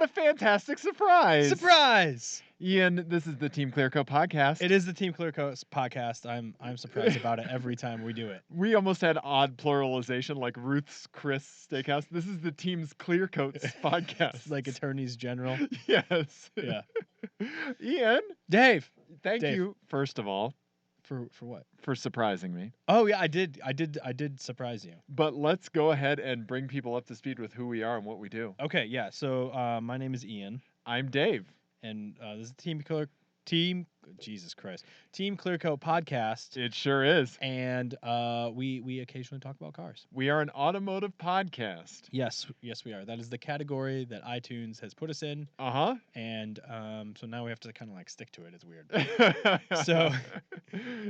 The fantastic surprise. Surprise! Ian, this is the Team ClearCoat podcast. It is the Team ClearCoat podcast. I'm surprised about it every time we do it. We almost had odd pluralization like Ruth's Chris Steakhouse. This is the Team's ClearCoats podcast. It's like attorneys general. Yes. Yeah. Ian. Dave. Thank Dave. you, first of all. For what? For surprising me. Oh yeah, I did surprise you. But let's go ahead and bring people up to speed with who we are and what we do. Okay, yeah. So my name is Ian. I'm Dave. And this is Team ClearCoat podcast. It sure is. And we occasionally talk about cars. We are an automotive podcast. Yes, we are. That is the category that iTunes has put us in. Uh-huh. And so now we have to kind of like stick to it. It's weird. So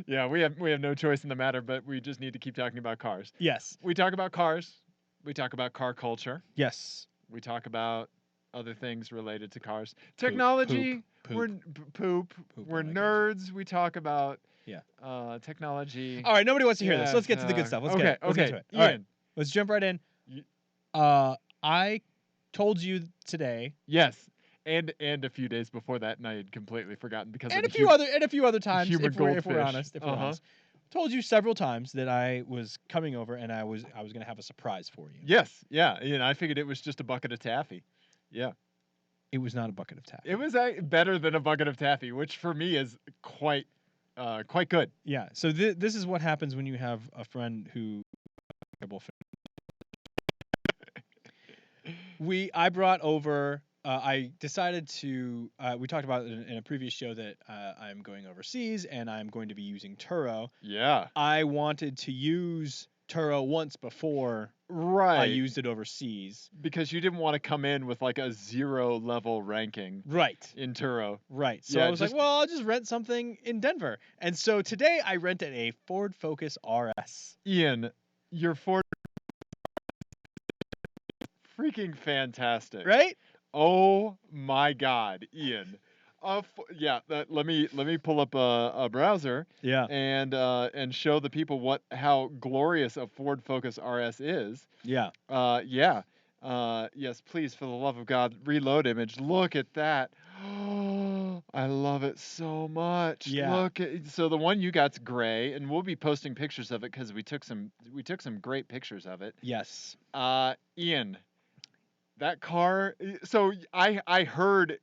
yeah, we have no choice in the matter, but we just need to keep talking about cars. Yes. We talk about cars. We talk about car culture. Yes. We talk about other things related to cars. Technology. Poop. We're nerds. We talk about technology. All right, nobody wants to hear this. Let's get to the good stuff. Let's get to it. All right, let's jump right in. I told you today. Yes. And a few days before that, and I had completely forgotten because and of a few other times. If we're honest, told you several times that I was coming over and I was going to have a surprise for you. Yes, yeah, and I figured it was just a bucket of taffy. Yeah. It was not a bucket of taffy. It was better than a bucket of taffy, which for me is quite good. Yeah. So this is what happens when you have a friend who. I brought over. I decided to. We talked about it in a previous show that I'm going overseas and I'm going to be using Turo. Yeah. I wanted to use Turo once before. Right. I used it overseas. Because you didn't want to come in with like a 0 level ranking. Right. In Turo. Right. So I was like, well, I'll just rent something in Denver. And so today I rented a Ford Focus RS. Ian, your Ford freaking fantastic. Right? Oh my God, Ian. Let me pull up a browser. Yeah. And show the people how glorious a Ford Focus RS is. Yeah. Yes, please, for the love of God, reload image. Look at that. I love it so much. Yeah. So the one you got's gray, and we'll be posting pictures of it because we took some great pictures of it. Yes. Ian, that car. So I heard.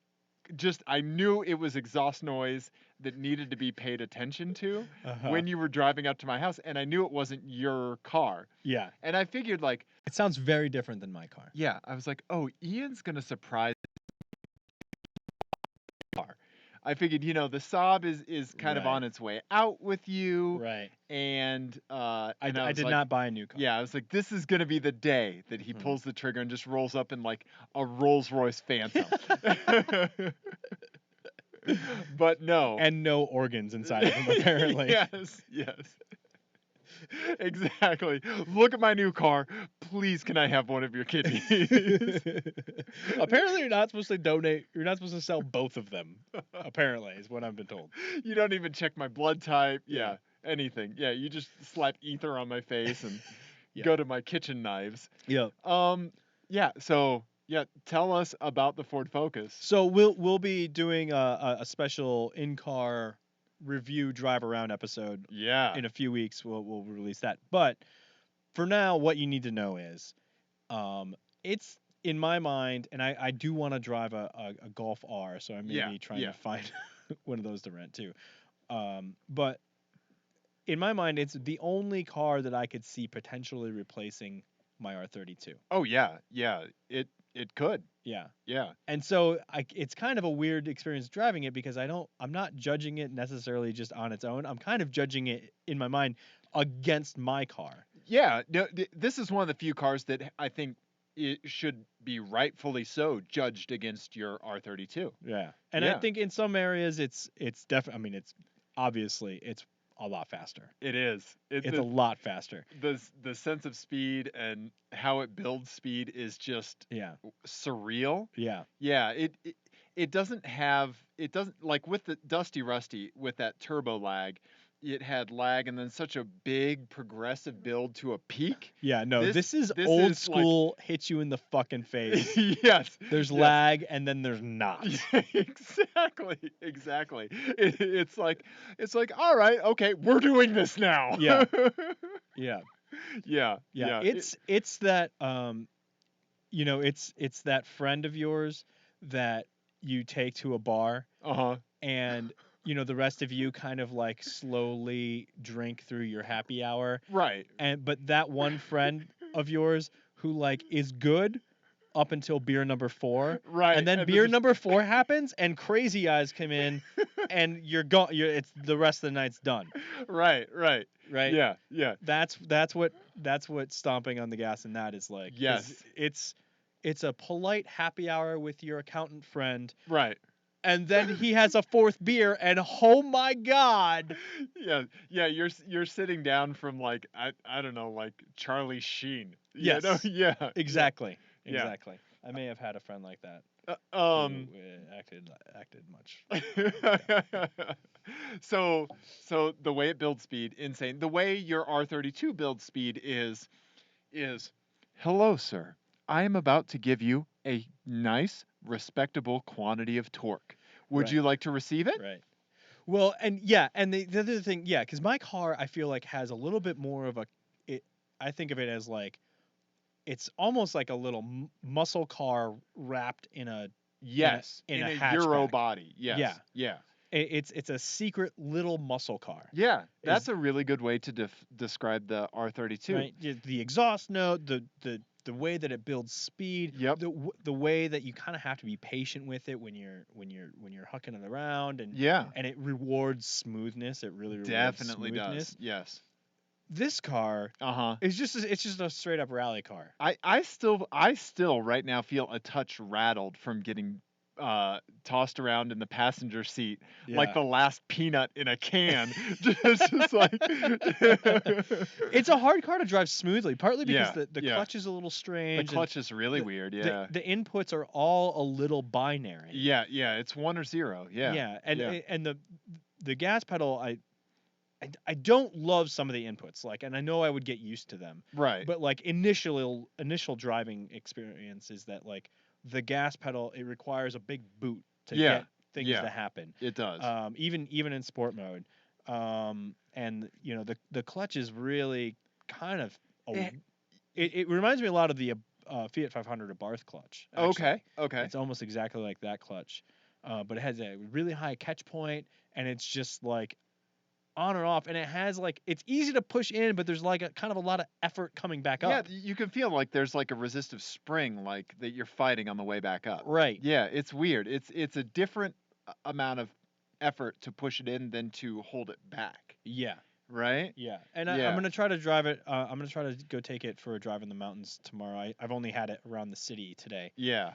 I knew it was exhaust noise that needed to be paid attention to when you were driving up to my house, and I knew it wasn't your car. Yeah. And I figured, like... It sounds very different than my car. Yeah. I was like, oh, Ian's going to surprise the car. I figured, the Saab is kind of on its way out with you. Right. And I did not buy a new car. Yeah, I was like, this is going to be the day that he pulls the trigger and just rolls up in like a Rolls-Royce Phantom. But no. And no organs inside of him, apparently. Yes. Exactly. Look at my new car. Please, can I have one of your kidneys? Apparently, you're not supposed to donate. You're not supposed to sell both of them. Apparently, is what I've been told. You don't even check my blood type. Yeah. Anything. Yeah. You just slap ether on my face and go to my kitchen knives. Yeah. Yeah. So. Yeah, tell us about the Ford Focus. So we'll be doing a special in-car review drive around episode. Yeah. In a few weeks we'll release that. But for now, what you need to know is, it's in my mind, and I do want to drive a Golf R, so I may be trying to find one of those to rent too. But in my mind, it's the only car that I could see potentially replacing my R32. Oh yeah, it could. Yeah. And so it's kind of a weird experience driving it because I'm not judging it necessarily just on its own. I'm kind of judging it in my mind against my car. Yeah. No, this is one of the few cars that I think it should be rightfully so judged against your R32. Yeah. And I think in some areas it's definitely. I mean, it's obviously a lot faster. It is. It's a lot faster. The sense of speed and how it builds speed is just surreal. Yeah. Yeah. It doesn't like with the Dusty Rusty with that turbo lag. it had lag, and then such a big progressive build to a peak. Yeah, no, this is this old is school, hit you in the fucking face. Yes. There's lag, and then there's not. Exactly. It's like, all right, okay, we're doing this now. Yeah. Yeah. Yeah. Yeah. It's that you know, it's that friend of yours that you take to a bar, and you know the rest of you kind of like slowly drink through your happy hour, Right. but that one friend of yours who like is good up until beer number 4, Right. and then beer number 4 happens, and crazy eyes come in, and you're gone. It's the rest of the night's done. Right. Yeah. Yeah. That's what stomping on the gas and that is like. Yes. It's a polite happy hour with your accountant friend. Right. And then he has a 4th beer, and oh my god. Yeah. You're sitting down from like I don't know, like Charlie Sheen. Yes. You know? Yeah. Exactly. Yeah. Exactly. I may have had a friend like that. Who acted much. So the way it builds speed, insane. The way your R32 builds speed is, hello, sir. I am about to give you a nice, respectable quantity of torque. Would you like to receive it? Right. Well, and yeah, and the other thing, yeah, because my car, I feel like has a little bit more of I think of it as like, it's almost like a little muscle car wrapped in a in a Euro hatchback. body. Yes. Yeah. It's a secret little muscle car. Yeah, that's a really good way to describe the R32. Right? The exhaust note, the way that it builds speed. Yep. The way that you kind of have to be patient with it when you're hucking it around, and it rewards smoothness. It really rewards smoothness. Does. Yes. This car is just a straight up rally car. I still right now feel a touch rattled from getting tossed around in the passenger seat like the last peanut in a can. just like It's a hard car to drive smoothly, partly because the clutch is a little strange. The clutch is really weird. Yeah. The inputs are all a little binary. Yeah. It's 1 or 0. Yeah. Yeah. And the gas pedal, I don't love some of the inputs, like, and I know I would get used to them. Right. But like initial driving experience is that like the gas pedal, it requires a big boot to get things to happen. It does. Even in sport mode. And you know the clutch is really kind of it reminds me a lot of the Fiat 500 Abarth clutch. Actually. Okay. It's almost exactly like that clutch, but it has a really high catch point, and it's just like on and off, and it has like, it's easy to push in, but there's like a kind of a lot of effort coming back up. Yeah, you can feel like there's like a resistive spring like that you're fighting on the way back up. Right. Yeah, it's weird. It's a different amount of effort to push it in than to hold it back. Yeah. Right? Yeah. And I'm going to try to drive it. I'm going to try to go take it for a drive in the mountains tomorrow. I've only had it around the city today. Yeah.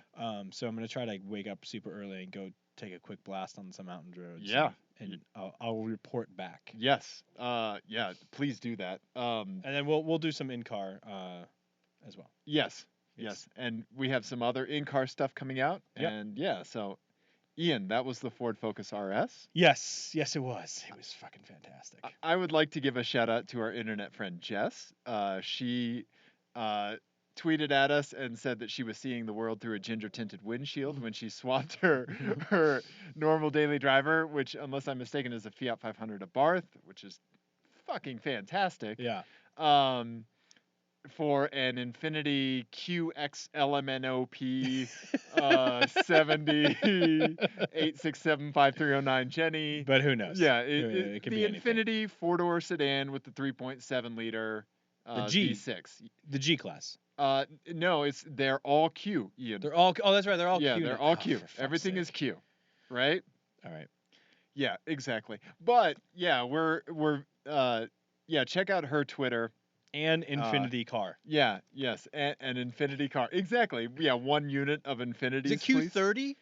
So I'm going to try to wake up super early and go take a quick blast on some mountain roads. Yeah. And I'll report back. Yes. Yeah, please do that. And then we'll do some in-car as well. Yes. And we have some other in-car stuff coming out. Yep. And yeah, so Ian, that was the Ford Focus RS. Yes, it was. It was fucking fantastic. I would like to give a shout out to our internet friend Jess. She tweeted at us and said that she was seeing the world through a ginger tinted windshield when she swapped her normal daily driver, which, unless I'm mistaken, is a Fiat 500 Abarth, which is fucking fantastic. Yeah. For an Infiniti QXLMNOP 70 Jenny. But who knows? Yeah, it could the be anything. Infiniti 4-door sedan with the 3.7 liter the V6. The G class. No, they're all Q, Ian. They're all. Oh, that's right. They're all Q. Yeah, they're all Q. Everything is Q, right? All right. Yeah, exactly. But yeah, check out her Twitter. And Infinity car. Yeah, yes, an Infinity car. Exactly. Yeah, 1 unit of Infinitis. Is it Q30?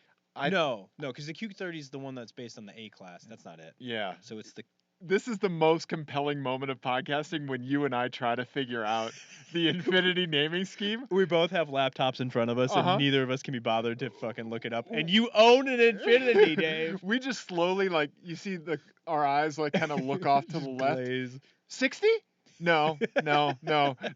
No, because the Q30 is the one that's based on the A class. That's not it. Yeah. So it's the this is the most compelling moment of podcasting when you and I try to figure out the Infinity naming scheme. We both have laptops in front of us, and neither of us can be bothered to fucking look it up. And you own an Infinity, Dave. We just slowly, like, you see our eyes, like, kind of look off to the left. Glaze. 60? No.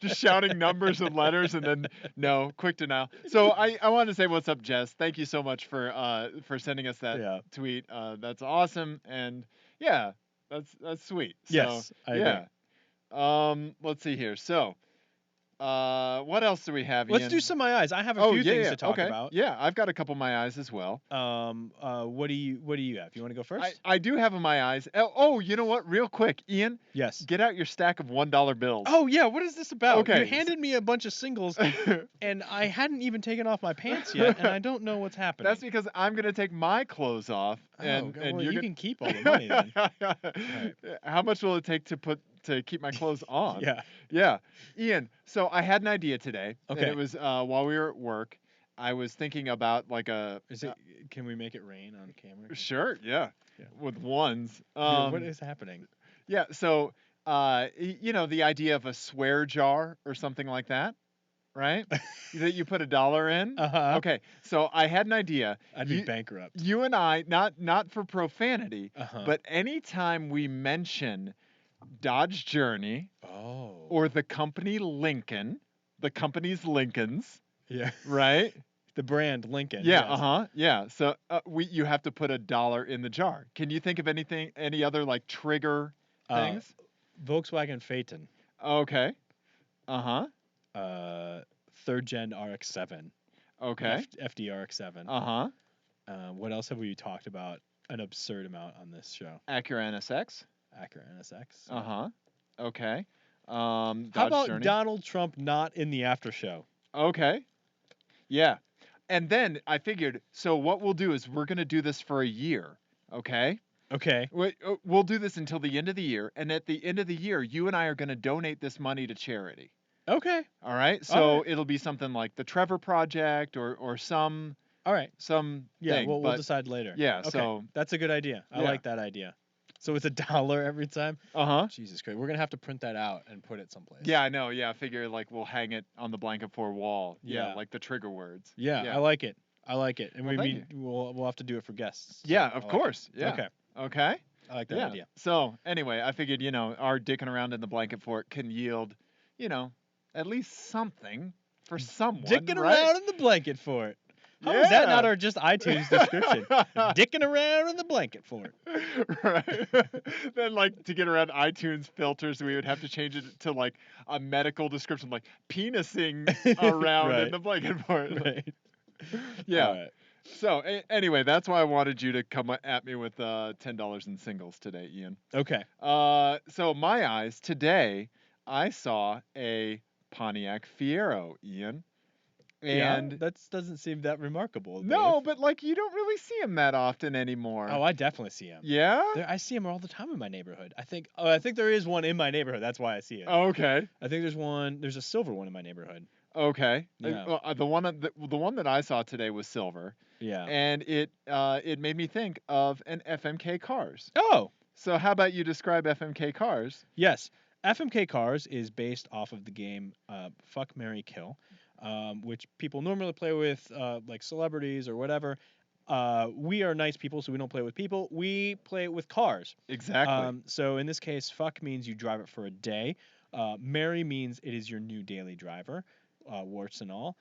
Just shouting numbers and letters, and then no, quick denial. So I wanted to say what's up, Jess. Thank you so much for sending us that tweet. That's awesome, and yeah, that's sweet. So, yes, I agree. Let's see here. So, what else do we have? Let's Ian? do some My Eyes. I have a few things to talk okay. about. Yeah, I've got a couple My Eyes as well. What do you have? You want to go first? I do have a My Eyes. Oh, you know what? Real quick, Ian. Yes. Get out your stack of $1 bills. Oh yeah, what is this about? Okay. You handed me a bunch of singles, and I hadn't even taken off my pants yet, and I don't know what's happening. That's because I'm gonna take my clothes off, and you can keep all the money then. Right. How much will it take to keep my clothes on? Yeah. Ian, so I had an idea today. Okay. And it was while we were at work. I was thinking about like a. Can we make it rain on camera? Sure. Yeah. With ones. What is happening? Yeah. So, the idea of a swear jar or something like that, right? That you put $1 in. Okay. So I had an idea. I'd be bankrupt. You and I, not for profanity, but anytime we mention Dodge Journey, or the company Lincoln, the company's Lincolns. Yeah. Right? The brand Lincoln. Yeah, yes. Yeah. So you have to put $1 in the jar. Can you think of any other like trigger things? Volkswagen Phaeton. Okay. Third gen RX-7. Okay. FD RX-7. What else have we talked about an absurd amount on this show? Acura NSX. Okay. How about Journey? Donald Trump not in the after show? Okay. Yeah. And then I figured, so what we'll do is we're going to do this for a year, okay? Okay. We'll do this until the end of the year, and at the end of the year, you and I are going to donate this money to charity. Okay. All right? So it'll be something like the Trevor Project or some... All right. Some Yeah, thing, we'll decide later. Yeah, okay. So... That's a good idea. I like that idea. So it's $1 every time? Jesus Christ. We're going to have to print that out and put it someplace. Yeah, I know. Yeah, I figure like we'll hang it on the blanket for wall. Yeah, like the trigger words. Yeah, I like it. And well, we'll have to do it for guests. So yeah, of course. Yeah. Okay. I like that idea. So anyway, I figured, our dicking around in the blanket fort can yield, at least something for someone. Dicking around in the blanket fort. How is that not our just iTunes description? Dicking around in the blanket fort. Right. Then, like, to get around iTunes filters, we would have to change it to, like, a medical description, like, penising around in the blanket fort. Right. Yeah. All right. So, anyway, that's why I wanted you to come at me with $10 in singles today, Ian. Okay. So, my eyes, today, I saw a Pontiac Fiero, Ian. And that doesn't seem that remarkable. Dave. No, but like you don't really see them that often anymore. Oh, I definitely see them. Yeah? I see them all the time in my neighborhood. I think there is one in my neighborhood. That's why I see it. Oh, okay. I think there's a silver one in my neighborhood. Okay. Yeah. The one that I saw today was silver. Yeah. And it made me think of an FMK Cars. Oh. So how about you describe FMK Cars? Yes. FMK Cars is based off of the game Fuck, Marry, Kill. Which people normally play with, like celebrities or whatever. We are nice people, so we don't play with people. We play with cars. Exactly. So in this case, fuck means you drive it for a day. Marry means it is your new daily driver, warts and all.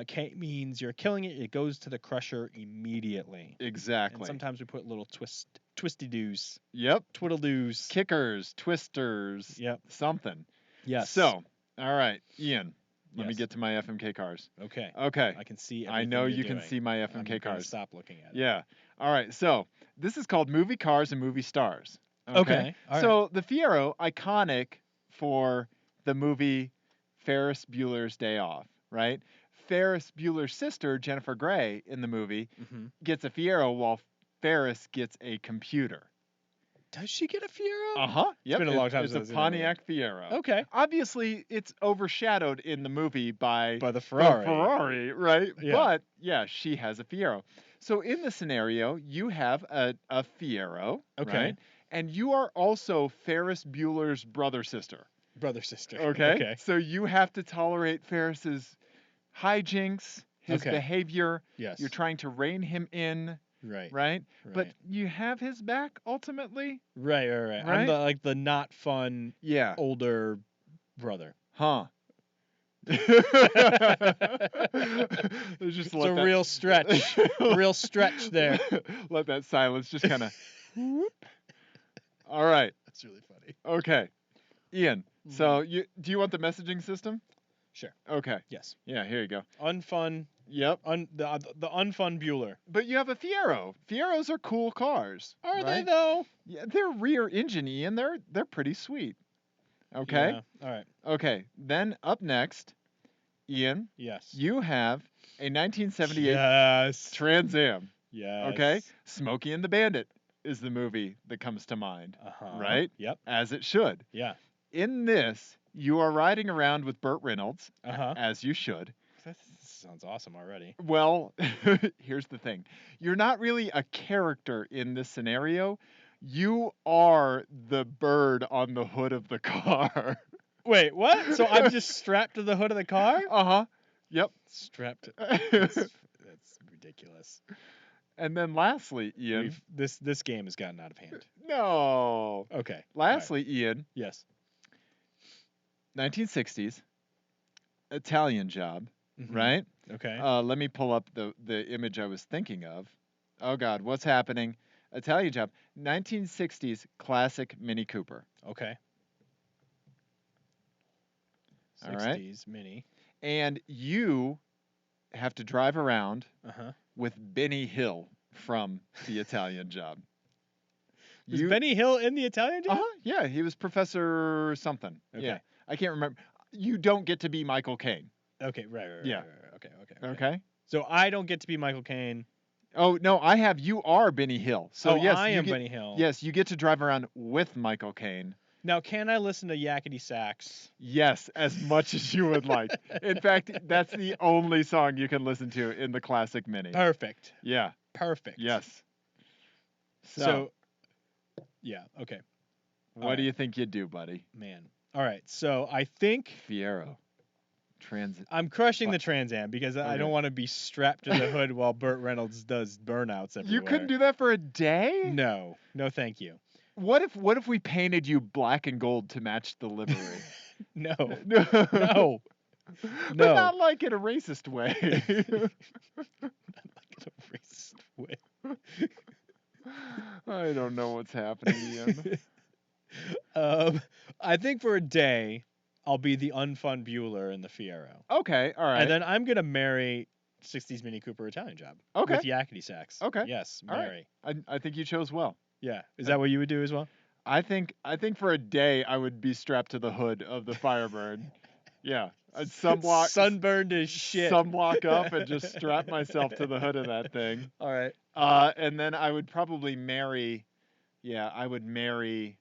K means you're killing it. It goes to the crusher immediately. Exactly. And sometimes we put little twisty-doos. Yep. Twiddle-doos. Kickers, twisters. Yep. Something. Yes. So, all right, Ian. Let me get to my FMK Cars. Okay. I can see everything I know you doing. can see my FMK Cars. Stop looking at it. Yeah. All right. So this is called Movie Cars and Movie Stars. Okay. All right. So the Fiero, iconic for the movie Ferris Bueller's Day Off, right? Ferris Bueller's sister, Jennifer Grey, in the movie, gets a Fiero while Ferris gets a computer. Does she get a Fiero? Yep. It's been a long time since since it's a Pontiac Fiero. Okay. Obviously, it's overshadowed in the movie by the Ferrari. The Ferrari, right? Yeah. But yeah, she has a Fiero. So in the scenario, you have a Fiero, okay, right? and you are also Ferris Bueller's brother sister. Brother sister. Okay? Okay. So you have to tolerate Ferris's hijinks, his Okay. behavior. Yes. You're trying to rein him in, Right. right? But Right. you have his back ultimately, Right. I'm right? the not fun Yeah. older brother. Huh. Just It's let a that real stretch. A real stretch there. let that silence just kind of. All right. That's really funny. Okay. Ian, so do you want the messaging system? Sure. Okay. Yes. Yeah, here you go. Unfun. Yep. The unfun Bueller. But you have a Fiero. Fieros are cool cars. Are they right? though? Yeah, they're rear engine, Ian. They're pretty sweet. Okay? Yeah. All right. Okay. Then up next, Ian, Yes. you have a 1978 Yes. Trans Am. Yes. Okay? Smokey and the Bandit is the movie that comes to mind. Right? Yep. As it should. Yeah. In this, you are riding around with Burt Reynolds, Uh-huh. as you should. That sounds awesome already. Well, here's the thing. You're not really a character in this scenario. You are the bird on the hood of the car. Wait, what? So I'm just strapped to the hood of the car? Uh-huh. Yep. Strapped. That's ridiculous. And then lastly, Ian. This game has gotten out of hand. No. Okay. Lastly, Ian. Yes. 1960s. Italian Job, right? Okay. Let me pull up the image I was thinking of. Oh God, what's happening? Italian Job, 1960s classic Mini Cooper. Okay. 60s All right. Mini. And you have to drive around with Benny Hill from the Italian Job. Was Benny Hill in the Italian Job? Yeah, he was Professor something. Okay. Yeah, I can't remember. You don't get to be Michael Caine. Okay, right. Yeah. Right. Okay. So I don't get to be Michael Caine. Oh no, you are Benny Hill. So yes, I am Benny Hill. Yes, you get to drive around with Michael Caine. Now, can I listen to yakety sax? Yes, as much as you would like. In fact, that's the only song you can listen to in the classic Mini. Perfect. Yeah. Perfect. Yes. So yeah, okay. What do you think you'd do, buddy? Man. All right. So I think Fiero. I'm crushing the Trans Am because I don't want to be strapped to the hood while Burt Reynolds does burnouts everywhere. You couldn't do that for a day? No, thank you. What if we painted you black and gold to match the livery? No. But not like in a racist way. Not like in a racist way. I don't know what's happening, Ian. I think for a day, I'll be the unfun Bueller in the Fiero. Okay, all right. And then I'm gonna marry 60s Mini Cooper Italian Job. Okay. With yakety sax. Okay. Yes, all marry. Right. I think you chose well. Yeah. Is that what you would do as well? I think for a day I would be strapped to the hood of the Firebird. Yeah. I'd sunblock. Sunburned as shit. Sunblock up and just strap myself to the hood of that thing. All right. And then I would probably marry. Yeah, I would marry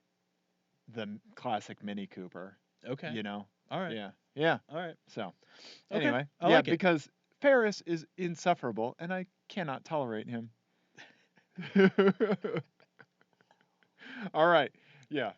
the classic Mini Cooper. Okay. You know. All right. Yeah. Yeah. All right. So. Okay. Anyway. I like it. Because Ferris is insufferable, and I cannot tolerate him. All right. Yeah.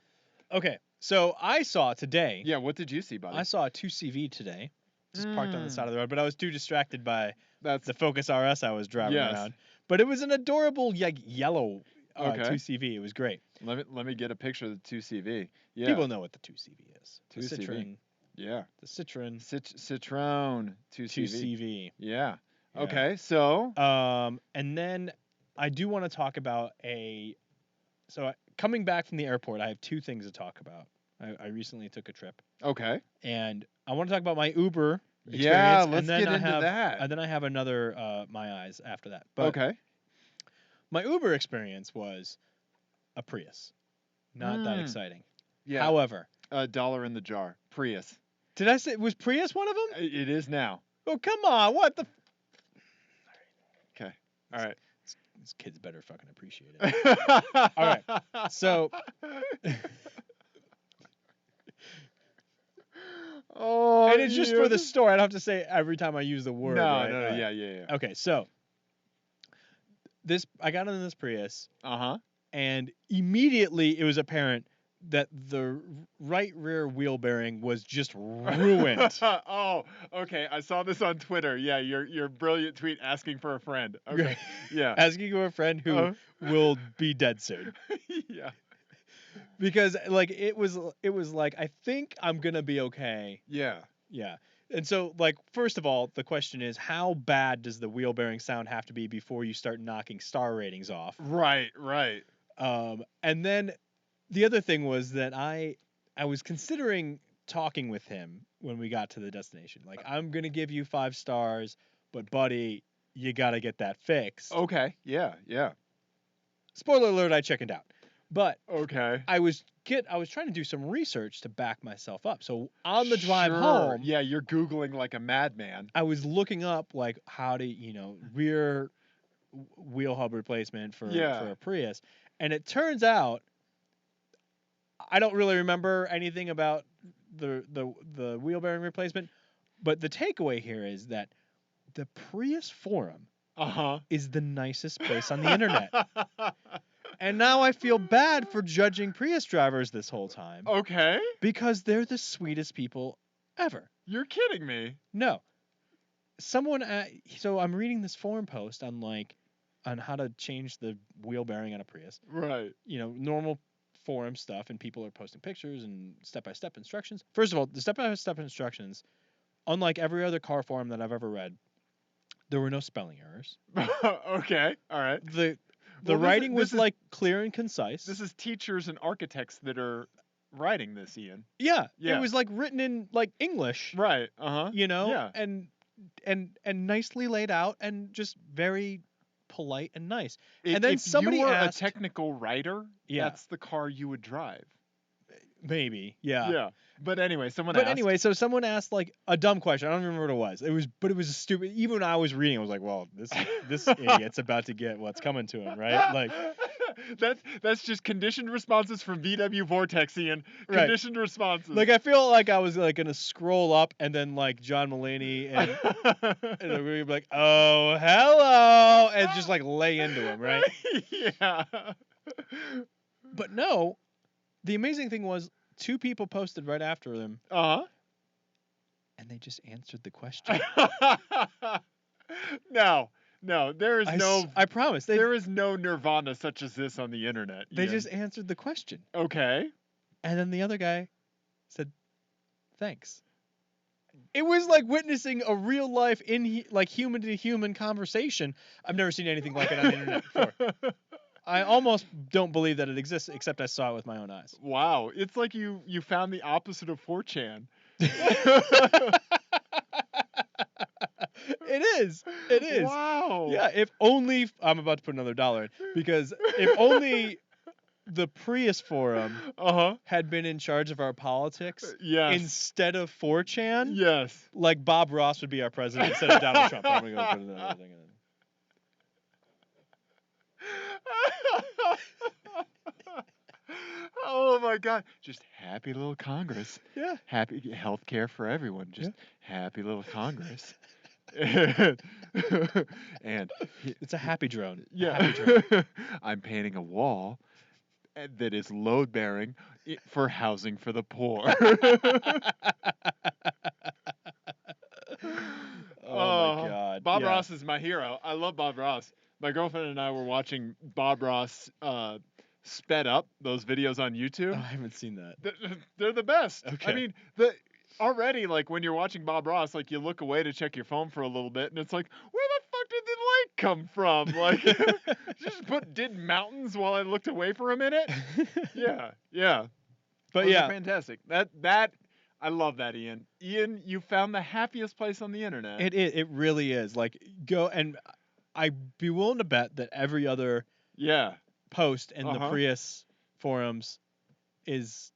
Okay. So I saw today. Yeah. What did you see, buddy? I saw a 2CV today, just parked on the side of the road, but I was too distracted by the Focus RS I was driving around. But it was an adorable yellow 2CV. It was great. Let me get a picture of the 2CV. Yeah. People know what the 2CV is. 2CV. The Citroen. Yeah. The Citroen. Citroen 2CV. Yeah. Okay. So. And then I do want to talk about coming back from the airport, I have two things to talk about. I recently took a trip. Okay. And I want to talk about my Uber experience. Yeah, let's get into that. And then I have another My Eyes after that. But okay. My Uber experience was a Prius. Not that exciting. Yeah. However. $1 in the jar. Prius. Did I say, was Prius one of them? It is now. Oh, come on. What the? Okay. All right. This kid's better fucking appreciate it. All right. So. And it's just for the store. I don't have to say every time I use the word. No, right? no, yeah. Okay, so I got into this Prius. and immediately it was apparent that the right rear wheel bearing was just ruined. Oh, okay. I saw this on Twitter. Yeah, your brilliant tweet asking for a friend. Okay. Yeah. Asking for a friend who will be dead soon. Yeah. Because like it was like, I think I'm gonna be okay. Yeah. Yeah. And so, like, first of all, the question is, how bad does the wheel bearing sound have to be before you start knocking star ratings off? Right, right. And then the other thing was that I was considering talking with him when we got to the destination. Like, I'm gonna give you 5 stars, but buddy, you gotta get that fixed. Okay. Yeah, yeah. Spoiler alert, I chickened out. But Okay. I was trying to do some research to back myself up. So on the drive home, yeah, you're Googling like a madman. I was looking up like how to, rear wheel hub replacement for a Prius, and it turns out I don't really remember anything about the wheel bearing replacement, but the takeaway here is that the Prius forum is the nicest place on the internet. And now I feel bad for judging Prius drivers this whole time. Okay. Because they're the sweetest people ever. You're kidding me. No. Someone, so I'm reading this forum post on how to change the wheel bearing on a Prius. Right. Normal forum stuff, and people are posting pictures and step-by-step instructions. First of all, the step-by-step instructions, unlike every other car forum that I've ever read, there were no spelling errors. Okay. All right. The writing was like clear and concise. This is teachers and architects that are writing this, Ian. Yeah. It was like written in like English. Right. Yeah. And nicely laid out and just very polite and nice. And then somebody you were asked, a technical writer, that's the car you would drive. Maybe. Yeah. Yeah. But anyway, so someone asked like a dumb question. I don't remember what it was. It was a stupid. Even when I was reading, I was like, "Well, this idiot's about to get what's coming to him, right?" Like, that's just conditioned responses from VW Vortex, Ian. Conditioned responses. Like, I feel like I was like gonna scroll up, and then like John Mulaney and we're gonna be like, "Oh, hello," and just like lay into him, right? Yeah. But no, the amazing thing was, 2 people posted right after them. And they just answered the question. No, there is I promise. There is no nirvana such as this on the internet. They just answered the question. Okay. And then the other guy said, "Thanks." It was like witnessing a real life like human to human conversation. I've never seen anything like it on the internet before. I almost don't believe that it exists, except I saw it with my own eyes. Wow, it's like you found the opposite of 4chan. It is. Wow. Yeah, if only I'm about to put another $1 in, because if only the Prius forum had been in charge of our politics instead of 4chan. Yes. Like Bob Ross would be our president instead of Donald Trump. I'm gonna go put another thing in. Oh my God! Just happy little Congress. Yeah. Happy health care for everyone. Just happy little Congress. And it's a happy drone. Yeah. A happy drone. I'm painting a wall that is load bearing for housing for the poor. Oh my God. Bob Ross is my hero. I love Bob Ross. My girlfriend and I were watching Bob Ross sped up, those videos on YouTube. Oh, I haven't seen that. They're the best. Okay. I mean, already, like, when you're watching Bob Ross, like, you look away to check your phone for a little bit, and it's like, where the fuck did the light come from? Like, just did mountains while I looked away for a minute? Yeah. But Those are fantastic. That I love that, Ian. Ian, you found the happiest place on the internet. It really is. Like, go, and I'd be willing to bet that every other post in the Prius forums is,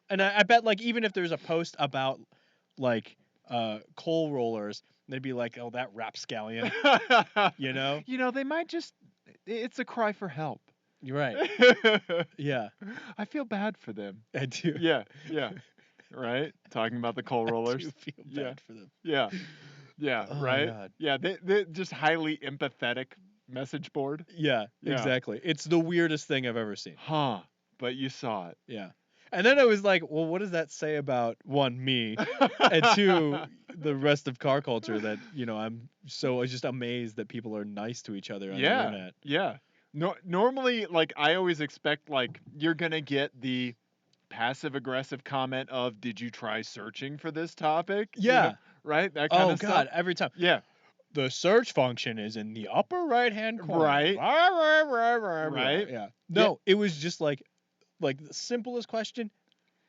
and I bet, like, even if there's a post about like coal rollers, they'd be like, "Oh, that rapscallion," They might just, it's a cry for help. You're right. Yeah. I feel bad for them. I do. Yeah. Right? Talking about the coal rollers. I do feel bad for them. Yeah. Oh, right? God. Yeah, they're just highly empathetic message board. Yeah, Yeah. exactly. It's the weirdest thing I've ever seen. Huh. But you saw it. Yeah. And then I was like, well, what does that say about one, me, and two, the rest of car culture that, I'm so just amazed that people are nice to each other on the internet. Yeah. No, normally, like, I always expect, like, you're going to get the passive aggressive comment of, did you try searching for this topic? Yeah. Right? That kind Oh, of stuff. God, every time. Yeah. The search function is in the upper right-hand corner. Right. Right. Yeah. No, it was just like the simplest question,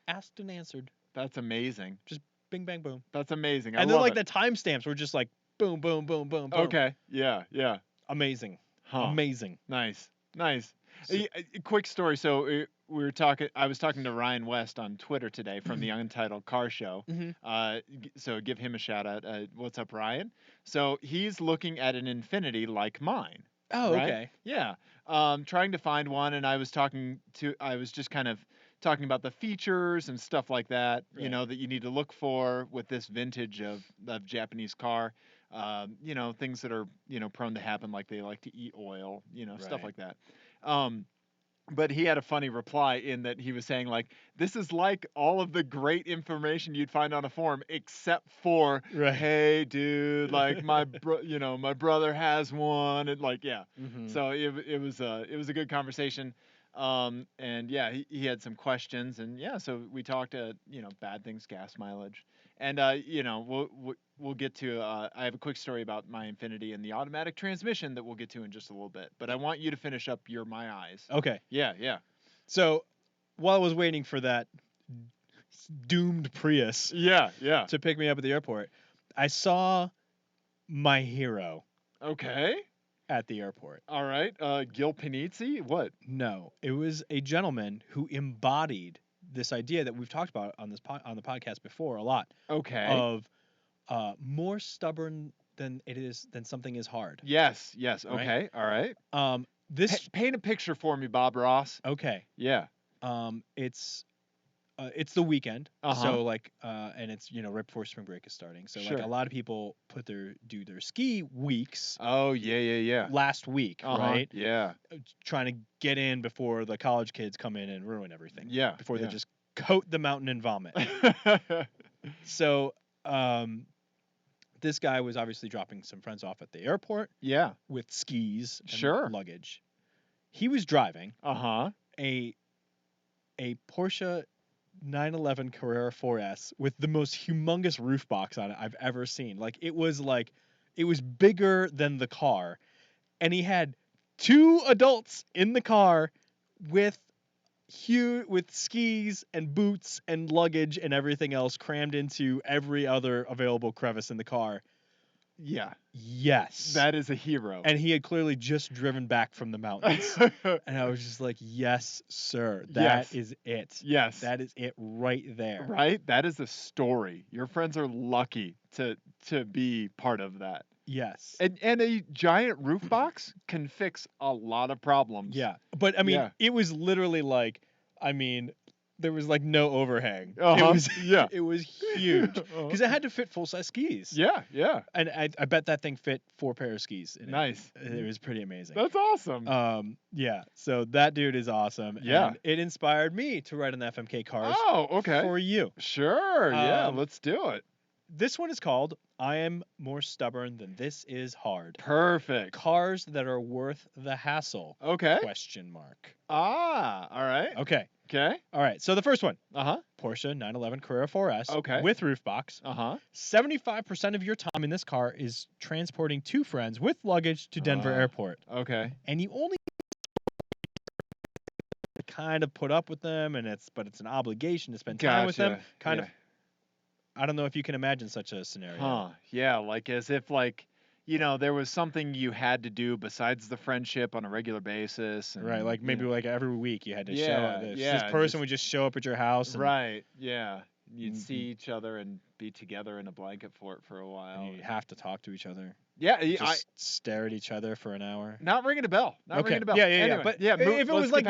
asked and answered. That's amazing. Just bing, bang, boom. That's amazing. And then like the timestamps were just like boom, boom, boom, boom, boom. Okay. Yeah. Amazing. Huh. Amazing. Nice. A quick story. So we were talking. I was talking to Ryan West on Twitter today from the Untitled Car Show. So give him a shout out. What's up, Ryan? So he's looking at an Infiniti like mine. Oh, right? okay. Yeah. Trying to find one, and I was just kind of talking about the features and stuff like that. Right. That you need to look for with this vintage of Japanese car. Things that are, prone to happen, like they like to eat oil, stuff like that. But he had a funny reply in that he was saying, like, this is like all of the great information you'd find on a forum, except for, hey, dude, like my brother has one, and like, yeah. So it was a good conversation. And yeah, he had some questions, and yeah, so we talked bad things, gas mileage. And we'll get to. I have a quick story about my Infiniti and the automatic transmission that we'll get to in just a little bit. But I want you to finish up your My Eyes. Okay. Yeah. So while I was waiting for that doomed Prius, to pick me up at the airport, I saw my hero. Okay. At the airport. All right. Gil Panizzi? What? No, it was a gentleman who embodied this idea that we've talked about on the podcast before a lot. Okay. Of more stubborn than something is hard. Yes. Okay. All right. Paint a picture for me, Bob Ross. Okay. Yeah. It's the weekend. So like and it's right before spring break is starting. So like a lot of people do their ski weeks. Oh, yeah. Last week, right? Yeah. Trying to get in before the college kids come in and ruin everything. Yeah. Before they just coat the mountain in vomit. So this guy was obviously dropping some friends off at the airport. Yeah. With skis and luggage. He was driving a Porsche 911 Carrera 4S with the most humongous roof box on it I've ever seen. It was bigger than the car, and he had two adults in the car with skis and boots and luggage and everything else crammed into every other available crevice in the car. Yeah. Yes. That is a hero. And he had clearly just driven back from the mountains. And I was just like, yes, sir. That is it. Yes. That is it right there. Right? That is a story. Your friends are lucky to be part of that. Yes. And a giant roof box can fix a lot of problems. Yeah. But I mean, it was literally there was no overhang. It was huge because it had to fit full-size skis. Yeah. And I bet that thing fit 4 pair of skis. Nice. It was pretty amazing. That's awesome. Yeah. So that dude is awesome. Yeah. And it inspired me to write an FMK Cars. Oh, okay. For you. Sure. Yeah. Let's do it. This one is called I Am More Stubborn Than This Is Hard. Perfect. Cars that are worth the hassle. Okay. Question mark. All right. Okay. Okay. All right. So the first one. Porsche 911 Carrera 4S. Okay. With roof box. 75% of your time in this car is transporting 2 friends with luggage to Denver Airport. Okay. And you only kind of put up with them, but it's an obligation to spend time with them. Kind of. I don't know if you can imagine such a scenario. Yeah, like as if there was something you had to do besides the friendship on a regular basis. And, right, like maybe like every week you had to show up. This Yeah, person would just show up at your house. And, right, yeah. You'd see each other and be together in a blanket fort for a while. You have to talk to each other. Yeah, just stare at each other for an hour. Not ringing a bell. Ringing a bell. Yeah. Anyway, but if it was like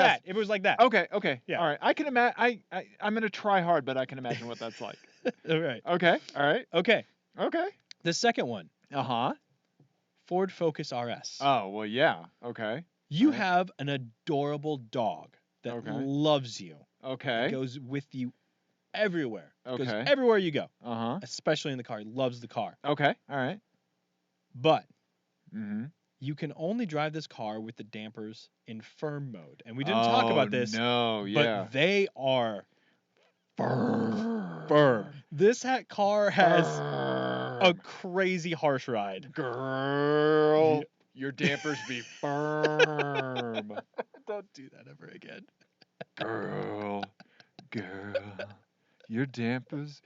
that, Okay. Yeah. All right. I can imagine. I'm gonna try hard, but I can imagine what that's like. All right. Okay. All right. Okay. Okay. The second one. Ford Focus RS. Oh, well, yeah. Okay. You Right. have an adorable dog that Okay. loves you. It Okay. goes with you everywhere. Goes Okay. everywhere you go. Uh-huh. Especially in the car. He loves the car. Okay. All right. But Mm-hmm. you can only drive this car with the dampers in firm mode. And we didn't talk Oh, about this, no. Yeah. but they are Firm. firm. This car has a Firm. crazy harsh ride. Girl, Yeah. your dampers be firm. Don't do that ever again. Girl, your dampers.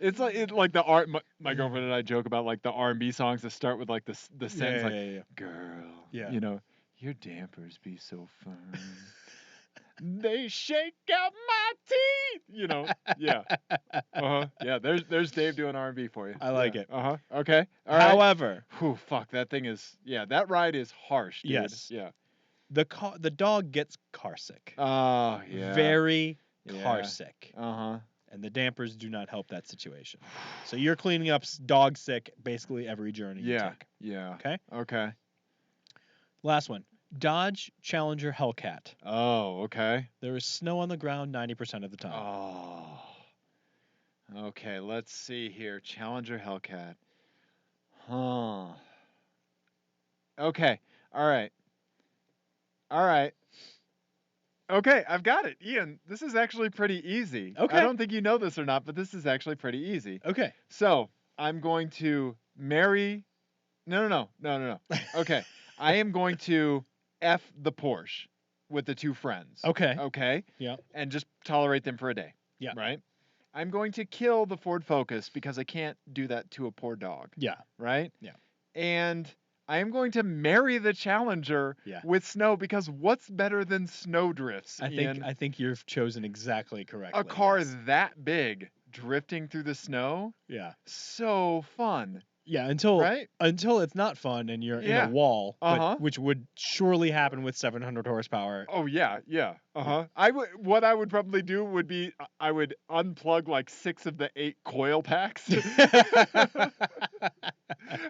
It's like the art. My girlfriend and I joke about like the R&B songs that start with like the sentence like, Yeah. "Girl, Yeah. your dampers be so firm, they shake out my teeth." Yeah. Yeah. There's Dave doing R&B for you. I like Yeah. it. Okay. All right. However, Whew, fuck, that thing is. Yeah, that ride is harsh, dude. yes, Yeah. the dog gets car sick. Oh, yeah. Very car Yeah. sick. Uh-huh. And the dampers do not help that situation. So you're cleaning up dog sick basically every journey you take. Yeah. Okay? Okay. Last one. Dodge Challenger Hellcat. Oh, okay. There is snow on the ground 90% of the time. Oh. Okay, let's see here. Challenger Hellcat. Huh. Okay. All right. All right. Okay, I've got it. Ian, this is actually pretty easy. Okay. I don't think you know this or not, but this is actually pretty easy. Okay. So, I'm going to marry. No. Okay. I am going to F the Porsche with the two friends. Okay. Okay? Yeah. And just tolerate them for a day. Yeah. Right? I'm going to kill the Ford Focus because I can't do that to a poor dog. Yeah. Right? Yeah. And I am going to marry the Challenger with snow because what's better than snow drifts, Ian? I think you've chosen exactly correctly. A car that big drifting through the snow? Yeah. So fun. Yeah, until Right? it's not fun and you're in a wall, which would surely happen with 700 horsepower. Oh yeah. What I would probably do would be I would unplug like 6 of the 8 coil packs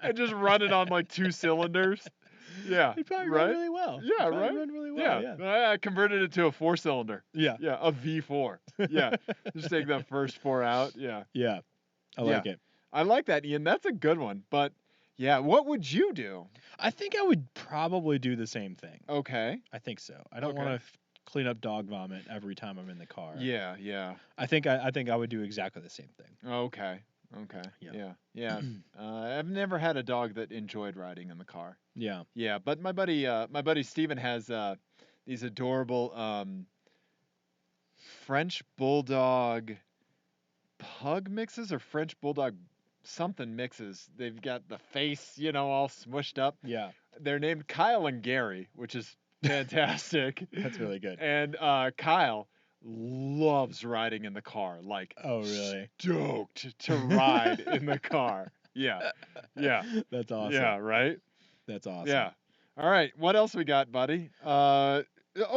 and just run it on like 2 cylinders. Yeah. It'd probably right? run really well. Yeah, It'd right? Run really well. Yeah. I converted it to a 4-cylinder. Yeah. Yeah, a V4. Yeah. Just take the first 4 out. Yeah. Yeah. I like it. I like that, Ian. That's a good one. But yeah, what would you do? I think I would probably do the same thing. Okay. I think so. I don't want to clean up dog vomit every time I'm in the car. Yeah. I think I would do exactly the same thing. Okay. Yeah. I've never had a dog that enjoyed riding in the car. Yeah. Yeah, but my buddy Steven has these adorable French Bulldog pug mixes or French Bulldog something mixes. They've got the face, all smushed up. Yeah. They're named Kyle and Gary, which is fantastic. That's really good. And Kyle loves riding in the car. Like, oh, really? Stoked to ride in the car. Yeah. That's awesome. Yeah, right? That's awesome. Yeah. All right. What else we got, buddy? Oh,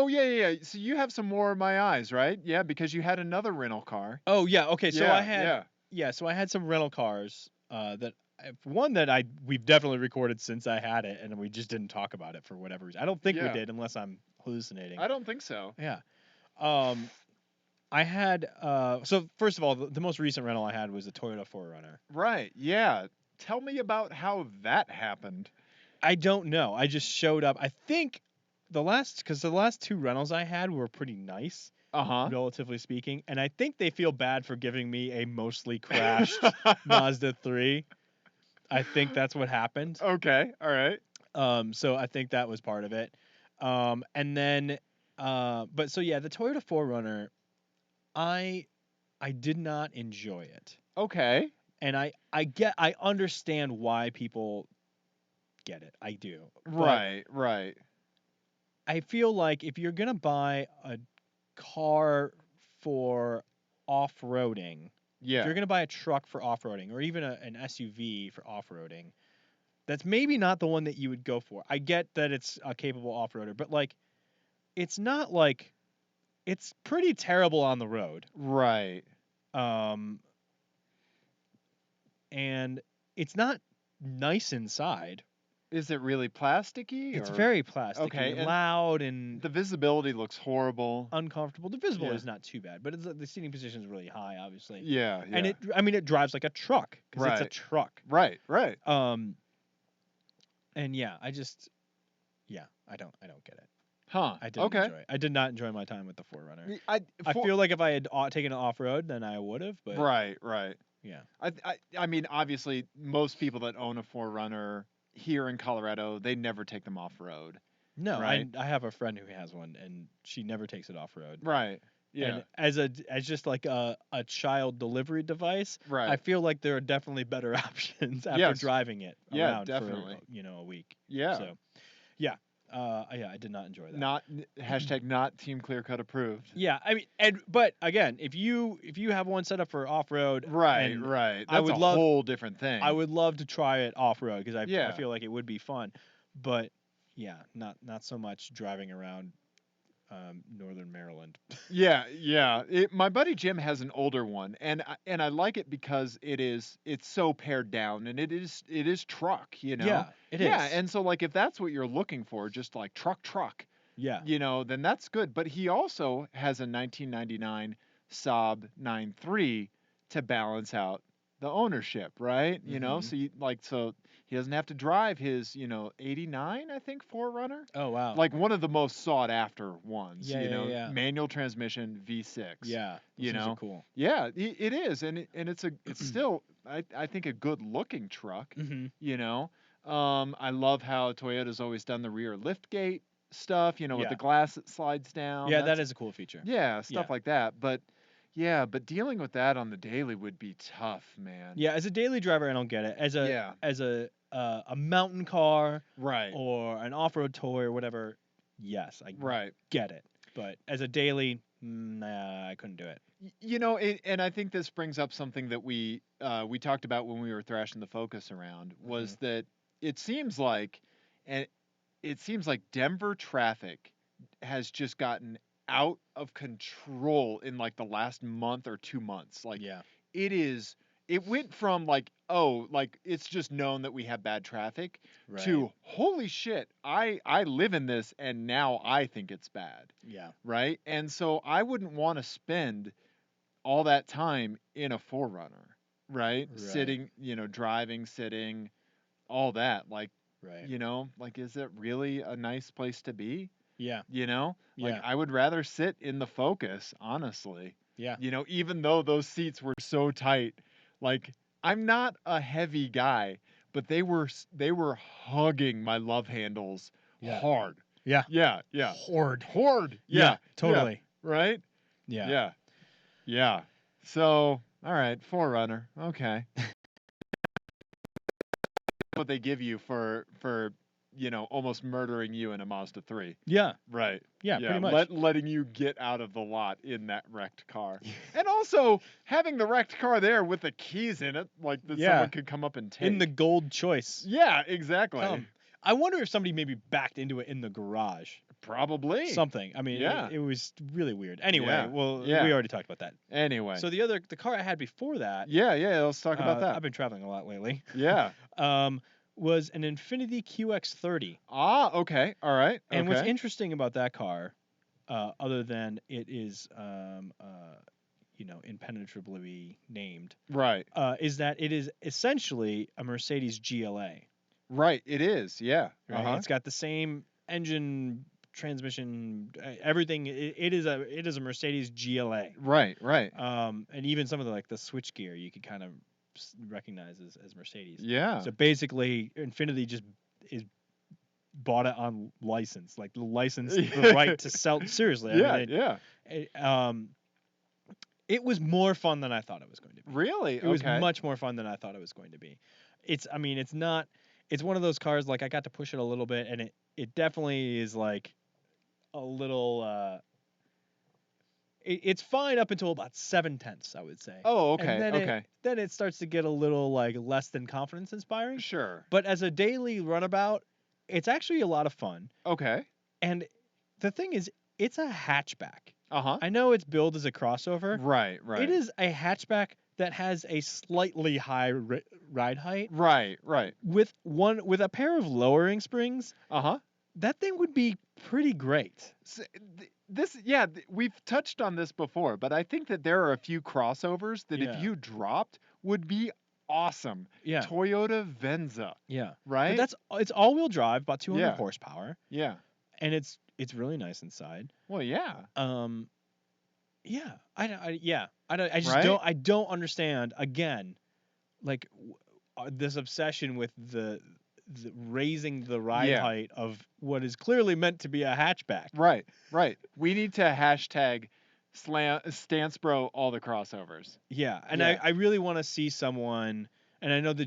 yeah. So you have some more of my eyes, right? Yeah, because you had another rental car. Oh, yeah. Okay. So I had. Yeah. So I had some rental cars. One that we've definitely recorded since I had it, and we just didn't talk about it for whatever reason. I don't think we did, unless I'm hallucinating. I don't think so. Yeah. I had. So first of all, the most recent rental I had was a Toyota 4Runner. Right. Yeah. Tell me about how that happened. I don't know. I just showed up. I think the last 2 rentals I had were pretty nice. Relatively speaking, and I think they feel bad for giving me a mostly crashed Mazda 3. I think that's what happened. Okay, all right. So I think that was part of it. And then, but so yeah, the Toyota 4Runner, I did not enjoy it. Okay. And I understand why people get it. I do. Right. I feel like if you're gonna buy a car for off-roading, if you're going to buy a truck for off-roading or even an SUV for off-roading, that's maybe not the one that you would go for. I get that it's a capable off-roader, but like it's not like it's pretty terrible on the road. Right. And it's not nice inside. Is it really plasticky? It's or very plasticky okay, and and loud and the visibility looks horrible. uncomfortable. The visibility Yeah. is not too bad, but the seating position is really high, obviously. Yeah, And yeah. it drives like a truck because it's a Right. truck. Right, right. And yeah, I don't get it. Huh. I didn't Okay. enjoy it. I did not enjoy my time with the 4Runner. I I feel like if I had taken it off road, then I would have. But Right, right. yeah, I mean, obviously, most people that own a 4Runner here in Colorado, they never take them off road. no, Right. I have a friend who has one, and she never takes it off road. Right. Yeah. And as just like a child delivery device, Right. I feel like there are definitely better options after Yes. driving it Yeah, around definitely. for a week. Yeah. So yeah, I did not enjoy that. Not hashtag not Team Clearcoat approved. Yeah, I mean, but again, if you have one set up for off road, Right, right. I That's would a love whole different thing. I would love to try it off road because I Yeah. feel like it would be fun, but yeah, not so much driving around northern Maryland. Yeah, yeah. My buddy Jim has an older one, and I like it because it's so pared down, and it is truck, you know. Yeah, it is. Yeah, and so like if that's what you're looking for, just like truck, Yeah. you know, then that's good. But he also has a 1999 Saab 9.3 to balance out the ownership, right? You know, so he doesn't have to drive his 89, I think, 4Runner. Oh wow. Like one of the most sought after ones, Yeah, yeah. manual transmission V6. Yeah, you those things know, are cool. yeah, it is, and it's still I think a good looking truck. Mm-hmm. You know, I love how Toyota's always done the rear lift gate stuff. You know, with the glass that slides down. Yeah, that is a cool feature. Yeah, stuff like that. But yeah, but dealing with that on the daily would be tough, man. Yeah, as a daily driver, I don't get it. As a mountain car, Right, or an off-road toy or whatever, yes, I get it. But as a daily, nah, I couldn't do it. You know, and I think this brings up something that we talked about when we were thrashing the Focus around, was that it seems like Denver traffic has just gotten out of control in like the last month or 2 months. Like it went from like, oh, like it's just known that we have bad traffic to holy shit, I live in this and now I think it's bad. Yeah. Right? And so I wouldn't want to spend all that time in a 4Runner, right? Sitting, driving, sitting, all that. Like, like, is it really a nice place to be? Yeah. Like I would rather sit in the Focus, honestly. Yeah. Even though those seats were so tight, like I'm not a heavy guy, but they were hugging my love handles hard. Yeah. Yeah. Yeah. Horde. Yeah. Totally. Yeah. Right? Yeah. Yeah. Yeah. So, all right, 4Runner. Okay. What they give you for almost murdering you in a Mazda 3. Yeah. Right. Yeah, pretty much. Letting you get out of the lot in that wrecked car. And also having the wrecked car there with the keys in it, like that someone could come up and take. In the gold choice. Yeah, exactly. I wonder if somebody maybe backed into it in the garage. Probably. Something. I mean, it was really weird. Anyway, we already talked about that. Anyway. So the car I had before that. Yeah, let's talk about that. I've been traveling a lot lately. Yeah. Was an Infiniti QX30. Ah, okay. All right. And what's interesting about that car, other than it is, impenetrably named, right, is that it is essentially a Mercedes GLA. Right, it is. Yeah. Right? It's got the same engine, transmission, everything. It is a Mercedes GLA. Right. And even some of the switchgear you could kind of recognize as Mercedes. Yeah. So basically, Infiniti just bought it on license, like the license, the right to sell. Seriously. It was more fun than I thought it was going to be. Really? It was much more fun than I thought it was going to be. It's one of those cars, like I got to push it a little bit, and it definitely is like a little. It's fine up until about 7/10, I would say. Oh, okay. And then it starts to get a little like less than confidence inspiring. Sure. But as a daily runabout, it's actually a lot of fun. Okay. And the thing is, it's a hatchback. Uh-huh. I know it's billed as a crossover. Right. It is a hatchback that has a slightly high ride height Right. with a pair of lowering springs, Uh-huh. that thing would be pretty great. We've touched on this before, but I think that there are a few crossovers that if Yeah. you dropped would be awesome. Yeah. Toyota Venza. Yeah. Right? But it's all-wheel drive, about 200 Yeah. horsepower, Yeah. and it's really nice inside. Well, yeah. Yeah. I just Right? don't understand again, like this obsession with the raising the ride Yeah. height of what is clearly meant to be a hatchback. Right. We need to hashtag Stansbro all the crossovers. Yeah, and Yeah. I really want to see someone, and I know the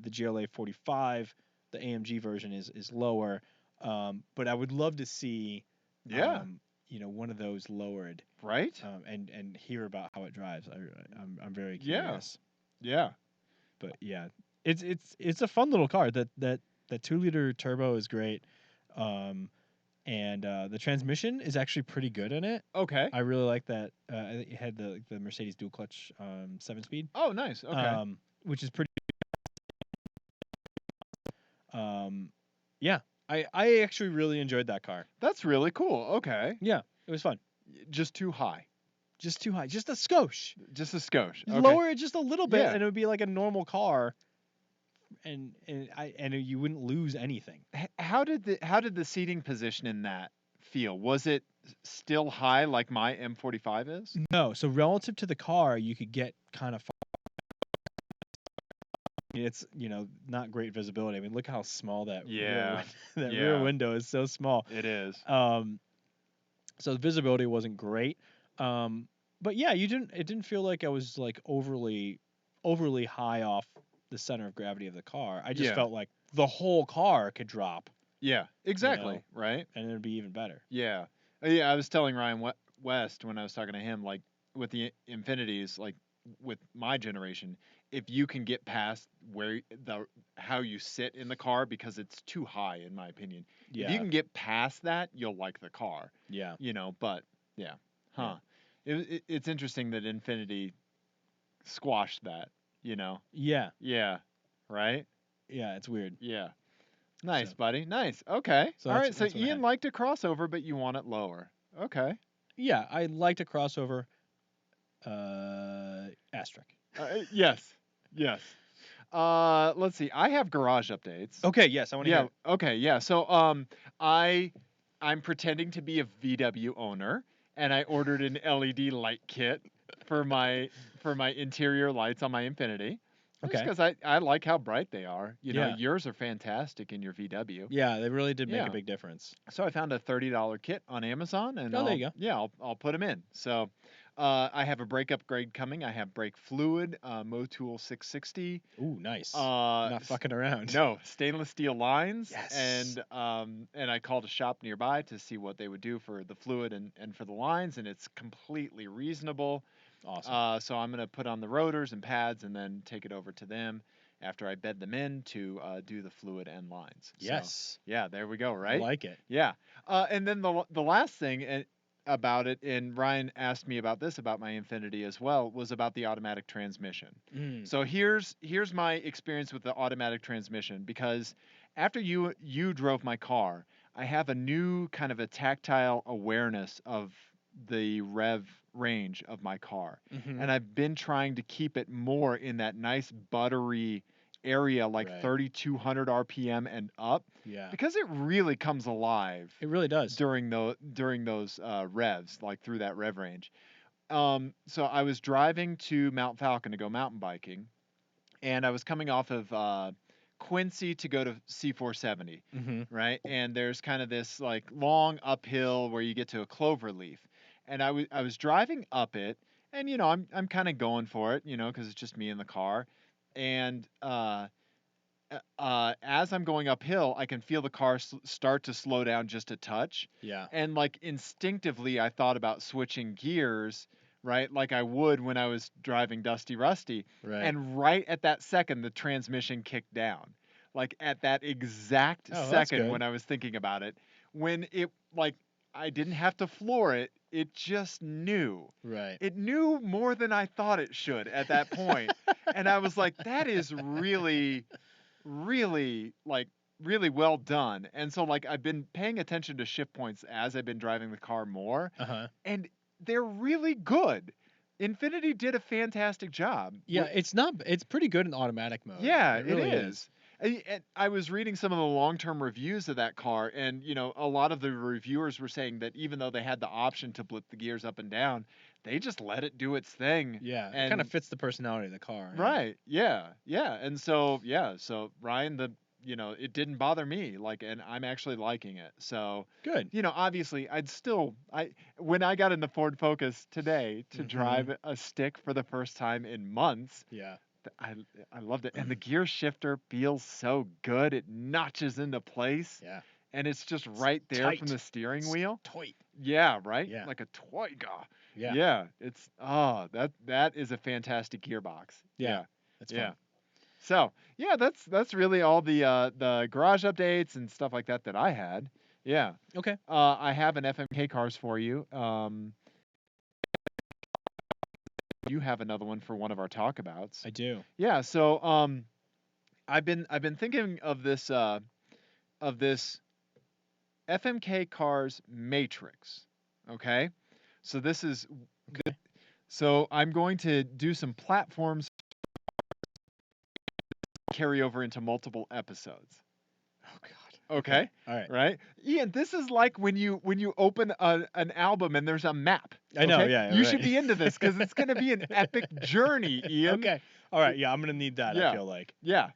GLA 45, the AMG version is lower, but I would love to see Yeah. one of those lowered, Right? and hear about how it drives. I'm very curious. Yeah. But yeah, it's a fun little car. That 2-liter turbo is great, and the transmission is actually pretty good in it. Okay. I really like that. It had the Mercedes dual clutch 7-speed. Oh, nice. Okay. Which is pretty. Yeah, I actually really enjoyed that car. That's really cool. Okay. Yeah, it was fun. Just too high. Just too high. Just a skosh. Just a skosh. Okay. Lower it just a little bit, Yeah. and it would be like a normal car. And you wouldn't lose anything. How did the seating position in that feel? Was it still high like my M45 is? No, so relative to the car, you could get kind of far. It's not great visibility. I mean, look how small that rear window is. So small. It is. So the visibility wasn't great. But yeah, it didn't feel like I was like overly high off the center of gravity of the car. I just felt like the whole car could drop. Yeah, exactly. Right. And it'd be even better. Yeah. Yeah. I was telling Ryan West when I was talking to him, like with the Infinities, like with my generation, if you can get past how you sit in the car because it's too high, in my opinion. Yeah. If you can get past that, you'll like the car. Yeah. But yeah. Huh. Yeah. It's interesting that Infinity squashed that. Yeah. Yeah. Right? Yeah, it's weird. Yeah. Nice, buddy. Nice. Okay. So all right. So that's what I Ian had. liked a crossover, but you want it lower. Okay. Yeah, I liked a crossover. Asterisk. Yes. Let's see. I have garage updates. Okay. Yes, I want to hear. Okay. Yeah. So I'm pretending to be a VW owner, and I ordered an LED light kit for my interior lights on my Infinity. Okay. Just because I like how bright they are. Yeah. Yours are fantastic in your VW. Yeah, they really did make a big difference. So I found a $30 kit on Amazon, and there you go. Yeah, I'll put them in. So I have a brake upgrade coming. I have brake fluid, Motul 660. Ooh, nice. Not fucking around. No, stainless steel lines. Yes. And I called a shop nearby to see what they would do for the fluid and for the lines, and it's completely reasonable. Awesome. So I'm gonna put on the rotors and pads, and then take it over to them after I bed them in to do the fluid and lines. Yes. So, yeah, there we go. Right. I like it. Yeah. And then the last thing about it, and Ryan asked me about this about my Infinity as well, was about the automatic transmission. So here's my experience with the automatic transmission, because after you drove my car, I have a new kind of a tactile awareness of the rev range of my car. And I've been trying to keep it more in that nice buttery area, like 3,200 RPM and up. Yeah. Because it really comes alive. It really does. During those revs, like through that rev range. So I was driving to Mount Falcon to go mountain biking, and I was coming off of Quincy to go to C470, right? And there's kind of this like long uphill where you get to a clover leaf. And I was driving up it, and I'm kind of going for it, because it's just me in the car. And as I'm going uphill, I can feel the car start to slow down just a touch. Yeah. And like instinctively, I thought about switching gears, right? Like I would when I was driving Dusty Rusty. Right. And right at that second, the transmission kicked down. Like at that exact second when I was thinking about it, when it like I didn't have to floor it. it just knew. Right. It knew more than I thought it should at that point. And I was like, that is really, really, like, really well done. And so, like, I've been paying attention to shift points as I've been driving the car more. And they're really good. Infinity did a fantastic job. Yeah, it's pretty good in automatic mode. Yeah, it really is. And I was reading some of the long-term reviews of that car, and a lot of the reviewers were saying that even though they had the option to flip the gears up and down, they just let it do its thing. Yeah, and it kind of fits the personality of the car. Right. Yeah. Yeah. And so Ryan, it didn't bother me, like, and I'm actually liking it. So good. Obviously when I got in the Ford Focus today to Mm-hmm. drive a stick for the first time in months. Yeah. I loved it. And the gear shifter feels so good. It notches into place. Yeah. And it's just right there tight. from the steering wheel. Tight. Yeah, right? Yeah. Like a toy guy. Yeah. Yeah. It's that is a fantastic gearbox. Yeah. That's fun. Yeah. So that's really all the garage updates and stuff like that I had. Yeah. Okay. I have an FMK cars for you. You have another one for one of our talkabouts. I do. Yeah. So I've been thinking of this FMK cars matrix. Okay. So this is okay. So I'm going to do some platforms carry over into multiple episodes. Oh God. Okay. All right. Right. Ian, this is like when you open an album and there's a map. I know. Yeah. You right. should be into this because it's going to be an epic journey, Ian. Okay. All right. Yeah, I'm gonna need that. Yeah. I feel like. Yeah.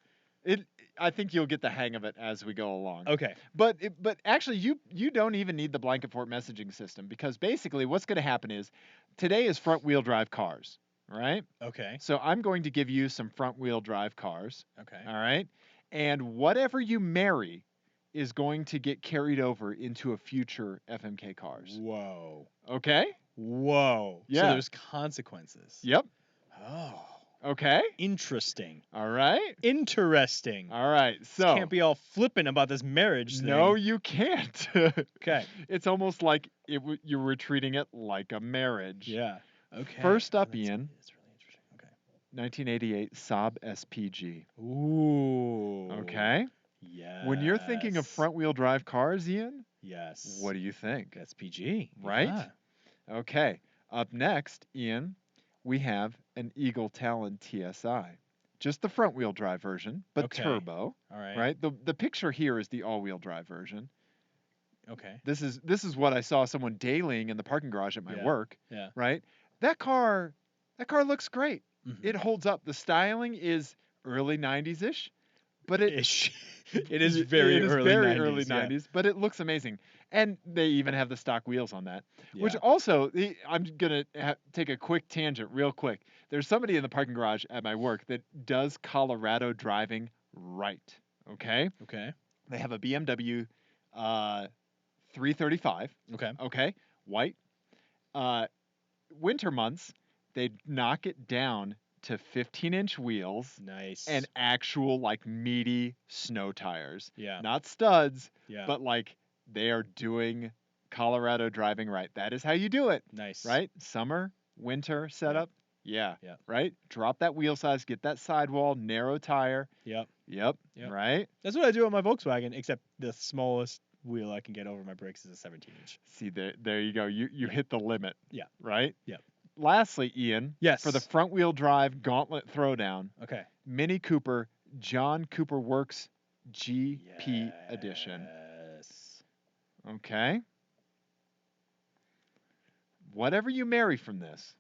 I think you'll get the hang of it as we go along. Okay. But actually, you don't even need the blanket fort messaging system because basically what's going to happen is today is front wheel drive cars, right? Okay. So I'm going to give you some front wheel drive cars. Okay. All right. And whatever you marry is going to get carried over into a future FMK cars. Whoa. Okay? Whoa. Yeah. So there's consequences. Yep. Oh. Okay. Interesting. All right. Interesting. All right. So can't be all flippant about this marriage thing. No, you can't. Okay. It's almost like you were treating it like a marriage. Yeah. Okay. First up, Ian. That's really interesting. Okay. 1988 Saab SPG. Ooh. Okay. Yes. When you're thinking of front-wheel drive cars, Ian, yes. what do you think? SPG. Right? Yeah. Okay. Up next, Ian, we have an Eagle Talon TSI. Just the front-wheel drive version, but okay. turbo. All right. Right? The picture here is the all-wheel drive version. Okay. This is what I saw someone dailying in the parking garage at my work. Yeah. Right? That car looks great. Mm-hmm. It holds up. The styling is early 90s-ish, but it is very early 90s, yeah. but it looks amazing. And they even have the stock wheels on that, yeah. which also, I'm going to take a quick tangent real quick. There's somebody in the parking garage at my work that does Colorado driving right. Okay? Okay. They have a BMW 335. Okay. Okay? White. Winter months, they knock it down to 15-inch wheels. Nice. And actual, like, meaty snow tires. Yeah. Not studs, yeah. but, like, they are doing Colorado driving right. That is how you do it. Nice. Right? Summer, winter setup. Yeah. Yeah. Right? Drop that wheel size, get that sidewall, narrow tire. Yep. Right? That's what I do on my Volkswagen, except the smallest wheel I can get over my brakes is a 17-inch. See, there you go. You hit the limit. Yeah. Right? Yeah. Lastly, Ian. Yes. For the front wheel drive gauntlet throwdown. Okay. Mini Cooper, John Cooper Works GP Edition. Yes. Okay. Whatever you marry from this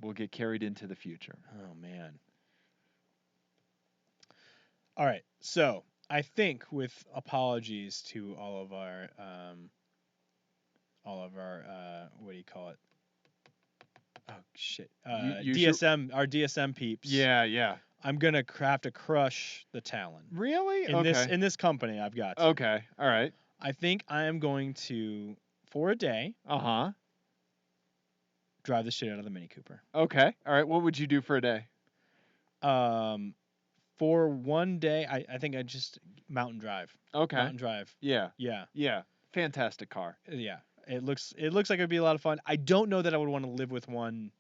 will get carried into the future. Oh, man. All right. So I think, with apologies to all of our what do you call it? Oh shit. DSM, our DSM peeps. Yeah. I'm gonna have to crush the Talon. Really? In this company, I've got to. Okay. All right. I think I am going to, for a day, drive the shit out of the Mini Cooper. Okay. All right. What would you do for a day? For one day, I think I'd just mountain drive. Okay. Mountain drive. Yeah. Yeah. Yeah. Fantastic car. Yeah. It looks like it'd be a lot of fun. I don't know that I would want to live with one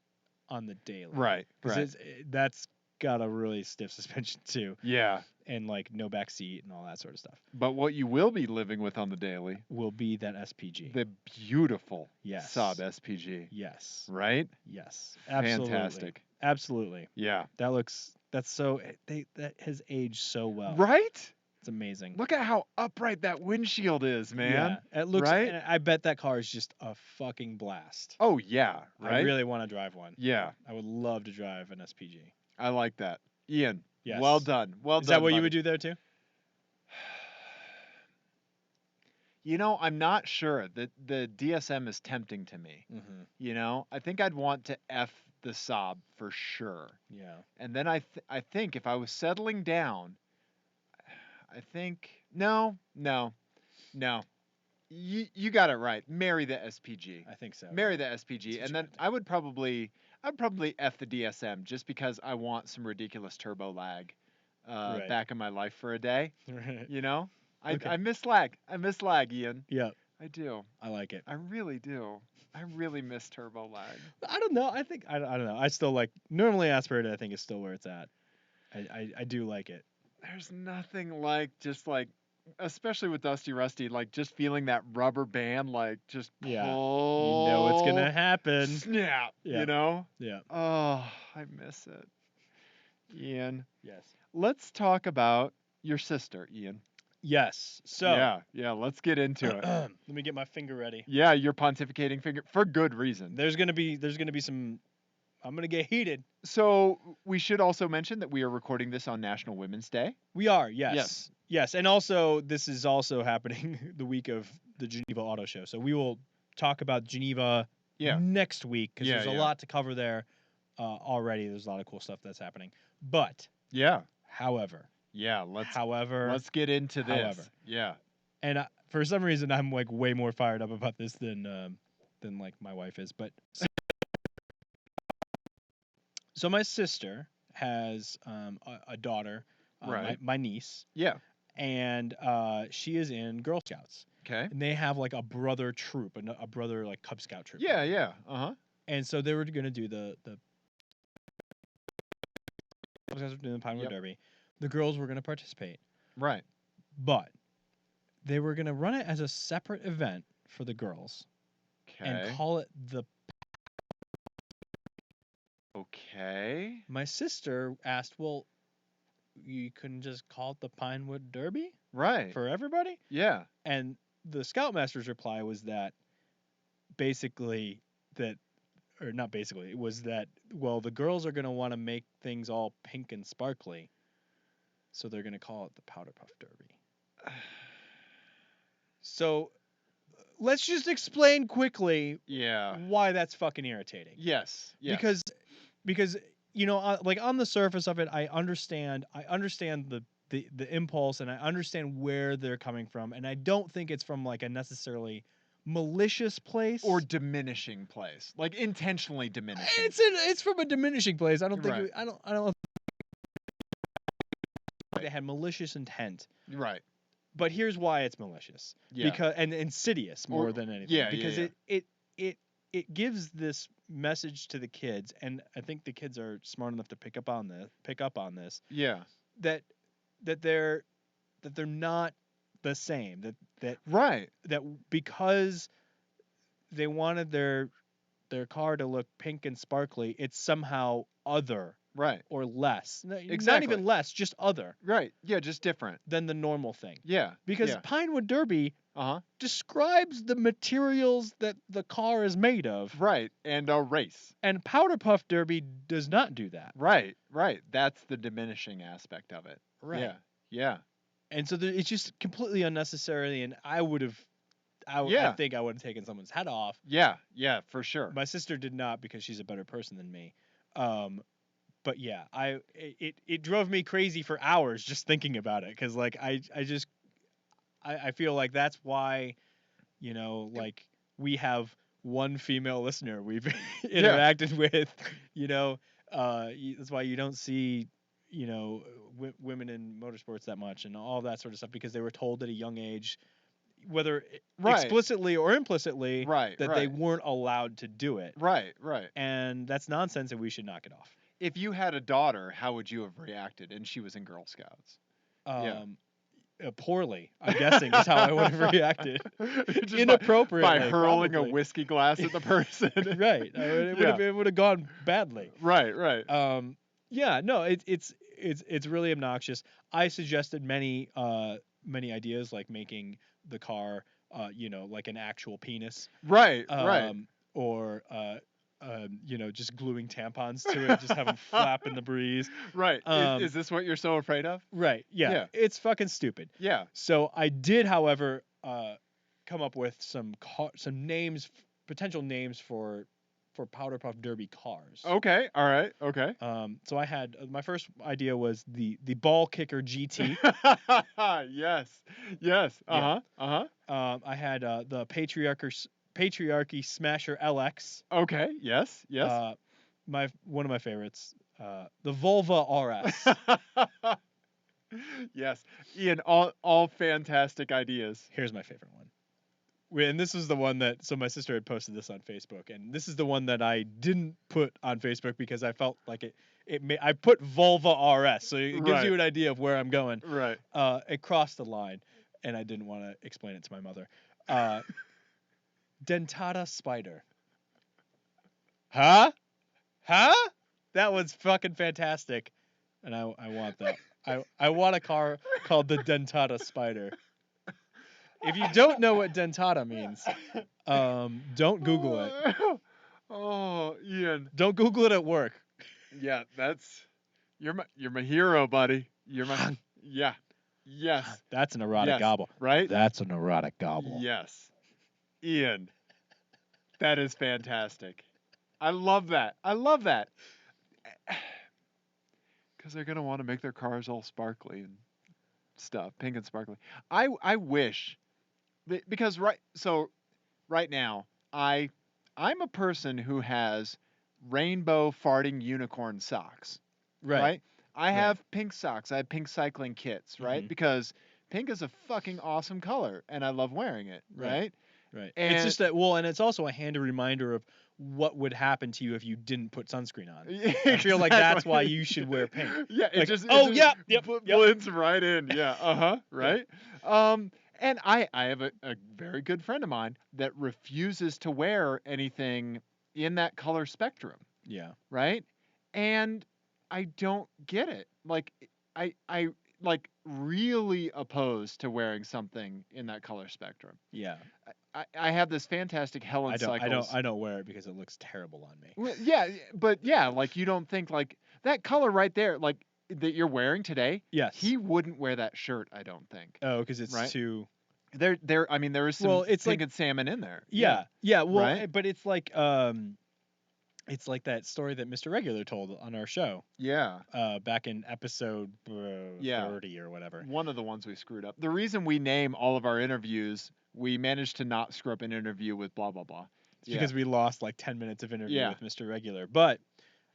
on the daily. Right. Because that's got a really stiff suspension too. Yeah. And like no back seat and all that sort of stuff. But what you will be living with on the daily will be that SPG. The beautiful Saab SPG. Yes. Right? Yes. Absolutely. Fantastic. Absolutely. Yeah. That has aged so well. Right? It's amazing. Look at how upright that windshield is, man. Yeah. It looks right. And I bet that car is just a fucking blast. Oh yeah. Right. I really want to drive one. Yeah. I would love to drive an SPG. I like that. Ian. Yes. Well done. Well done. Is that what buddy. you would do there too? You know, I'm not sure. The DSM is tempting to me. Mm-hmm. You know, I think I'd want to F the Saab for sure. Yeah. And then I think if I was settling down, I think no. You got it right. Marry the SPG. I think so. Marry the SPG, and then I'd probably F the DSM just because I want some ridiculous turbo lag back in my life for a day. Right. You know? Okay. I miss lag. I miss lag, Ian. Yeah. I do. I like it. I really do. I really miss turbo lag. I don't know. I think I don't know. I still like normally aspirated. I think is still where it's at. I do like it. There's nothing like just like, especially with Dusty Rusty, like just feeling that rubber band, like just pull. You know it's gonna happen. Snap. Yeah. You know. Yeah. Oh, I miss it. Ian. Yes. Let's talk about your sister, Ian. Yes. So. Yeah. Let's get into it. Let me get my finger ready. Yeah, you're pontificating finger for good reason. There's gonna be some. I'm gonna get heated. So we should also mention that we are recording this on National Women's Day. We are. Yes. And also, this is also happening the week of the Geneva Auto Show. So we will talk about Geneva next week because there's a lot to cover there already. There's a lot of cool stuff that's happening. But however, let's get into this. Yeah. And for some reason, I'm like way more fired up about this than like my wife is. But so my sister has a daughter, my niece. Yeah. And she is in Girl Scouts. Okay. And they have like a brother troop, a brother like Cub Scout troop. Yeah. Uh-huh. And so they were going to do the Pinewood Derby. The girls were going to participate. Right. But they were going to run it as a separate event for the girls. Okay. And call it the Okay. My sister asked, well, you couldn't just call it the Pinewood Derby? Right. For everybody? Yeah. And the Scoutmaster's reply was that basically that, or not basically, it was that, well, the girls are going to want to make things all pink and sparkly, so they're going to call it the Powder Puff Derby. So let's just explain quickly why that's fucking irritating. Yes. Because you know, like on the surface of it, I understand the impulse, and I understand where they're coming from, and I don't think it's from like a necessarily malicious place or diminishing place, like intentionally diminishing. It's from a diminishing place. I don't think I don't they had malicious intent. Right. But here's why it's malicious. Yeah. Because and insidious more than anything. Yeah. Because it gives this message to the kids, and I think the kids are smart enough to pick up on this. Yeah. That they're not the same. That because they wanted their car to look pink and sparkly, it's somehow other. Right. Or less. Exactly. Not even less, just other. Right. Yeah, just different than the normal thing. Yeah. Because Pinewood Derby describes the materials that the car is made of. Right. And a race. And Powder Puff Derby does not do that. Right. That's the diminishing aspect of it. Right. Yeah. And so it's just completely unnecessary, and I think I would have taken someone's head off. Yeah, for sure. My sister did not because she's a better person than me. But yeah, it drove me crazy for hours just thinking about it, because like I feel like that's why, you know, like we have one female listener we've interacted with, you know, that's why you don't see, you know, women in motorsports that much and all that sort of stuff, because they were told at a young age, whether Right. explicitly or implicitly, Right. that they weren't allowed to do it. Right. Right. And that's nonsense, and we should knock it off. If you had a daughter, how would you have reacted? And she was in Girl Scouts. Poorly, I'm guessing, is how I would have reacted. Just Inappropriately. By hurling probably. a whiskey glass at the person. Right. It would have gone badly. Right. Right. Yeah. No. It's really obnoxious. I suggested many ideas, like making the car, like an actual penis. Right. Right. Or just gluing tampons to it, just have them flap in the breeze. Right. Is this what you're so afraid of? Right. Yeah. It's fucking stupid. Yeah. So I did, however, come up with some names, potential names for Powder Puff Derby cars. Okay. All right. Okay. So I had my first idea was the Ball Kicker GT. Yes. Yes. Uh-huh. Yeah. I had the Patriarchy Smasher LX. Okay. Yes. Yes. One of my favorites, the Volva RS. Yes. Ian, all fantastic ideas. Here's my favorite one. And this is the one so my sister had posted this on Facebook, and this is the one that I didn't put on Facebook because I felt like I put Volva RS, so it gives you an idea of where I'm going. Right. It crossed the line, and I didn't want to explain it to my mother. Dentata Spider. Huh? That was fucking fantastic, and I want that. I want a car called the Dentata Spider. If you don't know what dentata means, don't Google it. Oh, Ian. Don't Google it at work. Yeah, you're my hero, buddy. You're my yeah. Yes. That's an erotic gobble. Right? That's an erotic gobble. Yes. Ian. That is fantastic. I love that. Because they're gonna want to make their cars all sparkly and stuff, pink and sparkly. I wish, because right now I'm a person who has rainbow farting unicorn socks. Right? I have pink socks. I have pink cycling kits, right? Mm-hmm. Because pink is a fucking awesome color and I love wearing it, right? Right. And it's just that, and it's also a handy reminder of what would happen to you if you didn't put sunscreen on. Exactly. I feel like that's why you should wear pink. Yeah, it blends right in. Yeah, right? Yeah. And I have a very good friend of mine that refuses to wear anything in that color spectrum. Yeah. Right? And I don't get it. Like, I like really opposed to wearing something in that color spectrum. Yeah. I have this fantastic Helen Cycles. I don't wear it because it looks terrible on me. Well, yeah, but yeah, like you don't think like that color right there, like that you're wearing today. Yes. He wouldn't wear that shirt, I don't think. Oh, because it's too. There is some pink and salmon in there. Yeah. Well, but it's like that story that Mr. Regular told on our show. Yeah. Back in episode 30 or whatever. One of the ones we screwed up. The reason we name all of our interviews, we managed to not screw up an interview with blah, blah, blah. It's because we lost like 10 minutes of interview with Mr. Regular. But,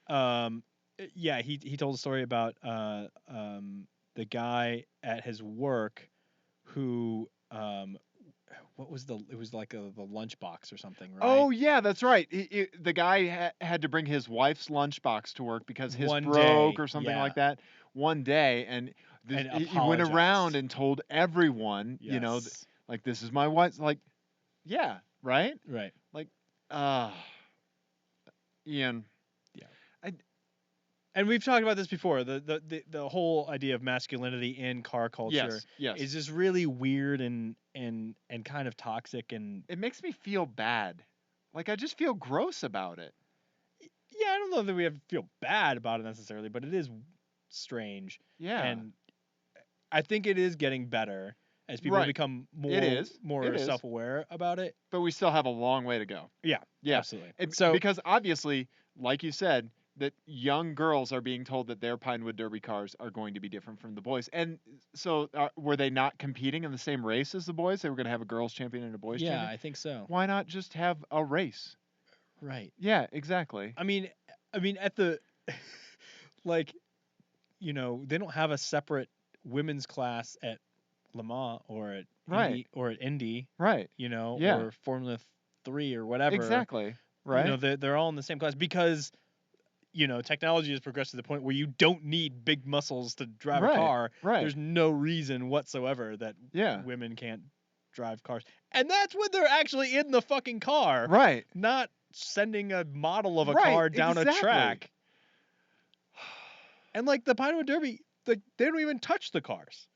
he told a story about the guy at his work who it was like the lunchbox or something, right? Oh yeah, that's right. The guy had to bring his wife's lunchbox to work because his broke or something like that one day, and he went around and told everyone, like, this is my wife's, like, right, like, Ian. And we've talked about this before. The whole idea of masculinity in car culture is just really weird and kind of toxic, and it makes me feel bad. Like, I just feel gross about it. Yeah, I don't know that we have to feel bad about it necessarily, but it is strange. Yeah. And I think it is getting better as people become more self-aware about it. But we still have a long way to go. Yeah. Absolutely. Because obviously, like you said, that young girls are being told that their Pinewood Derby cars are going to be different from the boys. And so were they not competing in the same race as the boys? They were going to have a girls champion and a boys champion? Yeah, I think so. Why not just have a race? Right. Yeah, exactly. I mean at the like, they don't have a separate women's class at Le Mans or Right. or at Indy, Right. you know, Yeah. or Formula 3 or whatever. Exactly. Right. You know, they're all in the same class because, you know, technology has progressed to the point where you don't need big muscles to drive a car. Right. There's no reason whatsoever that women can't drive cars. And that's when they're actually in the fucking car. Right. Not sending a model of a car down a track. And like the Pinewood Derby, they don't even touch the cars.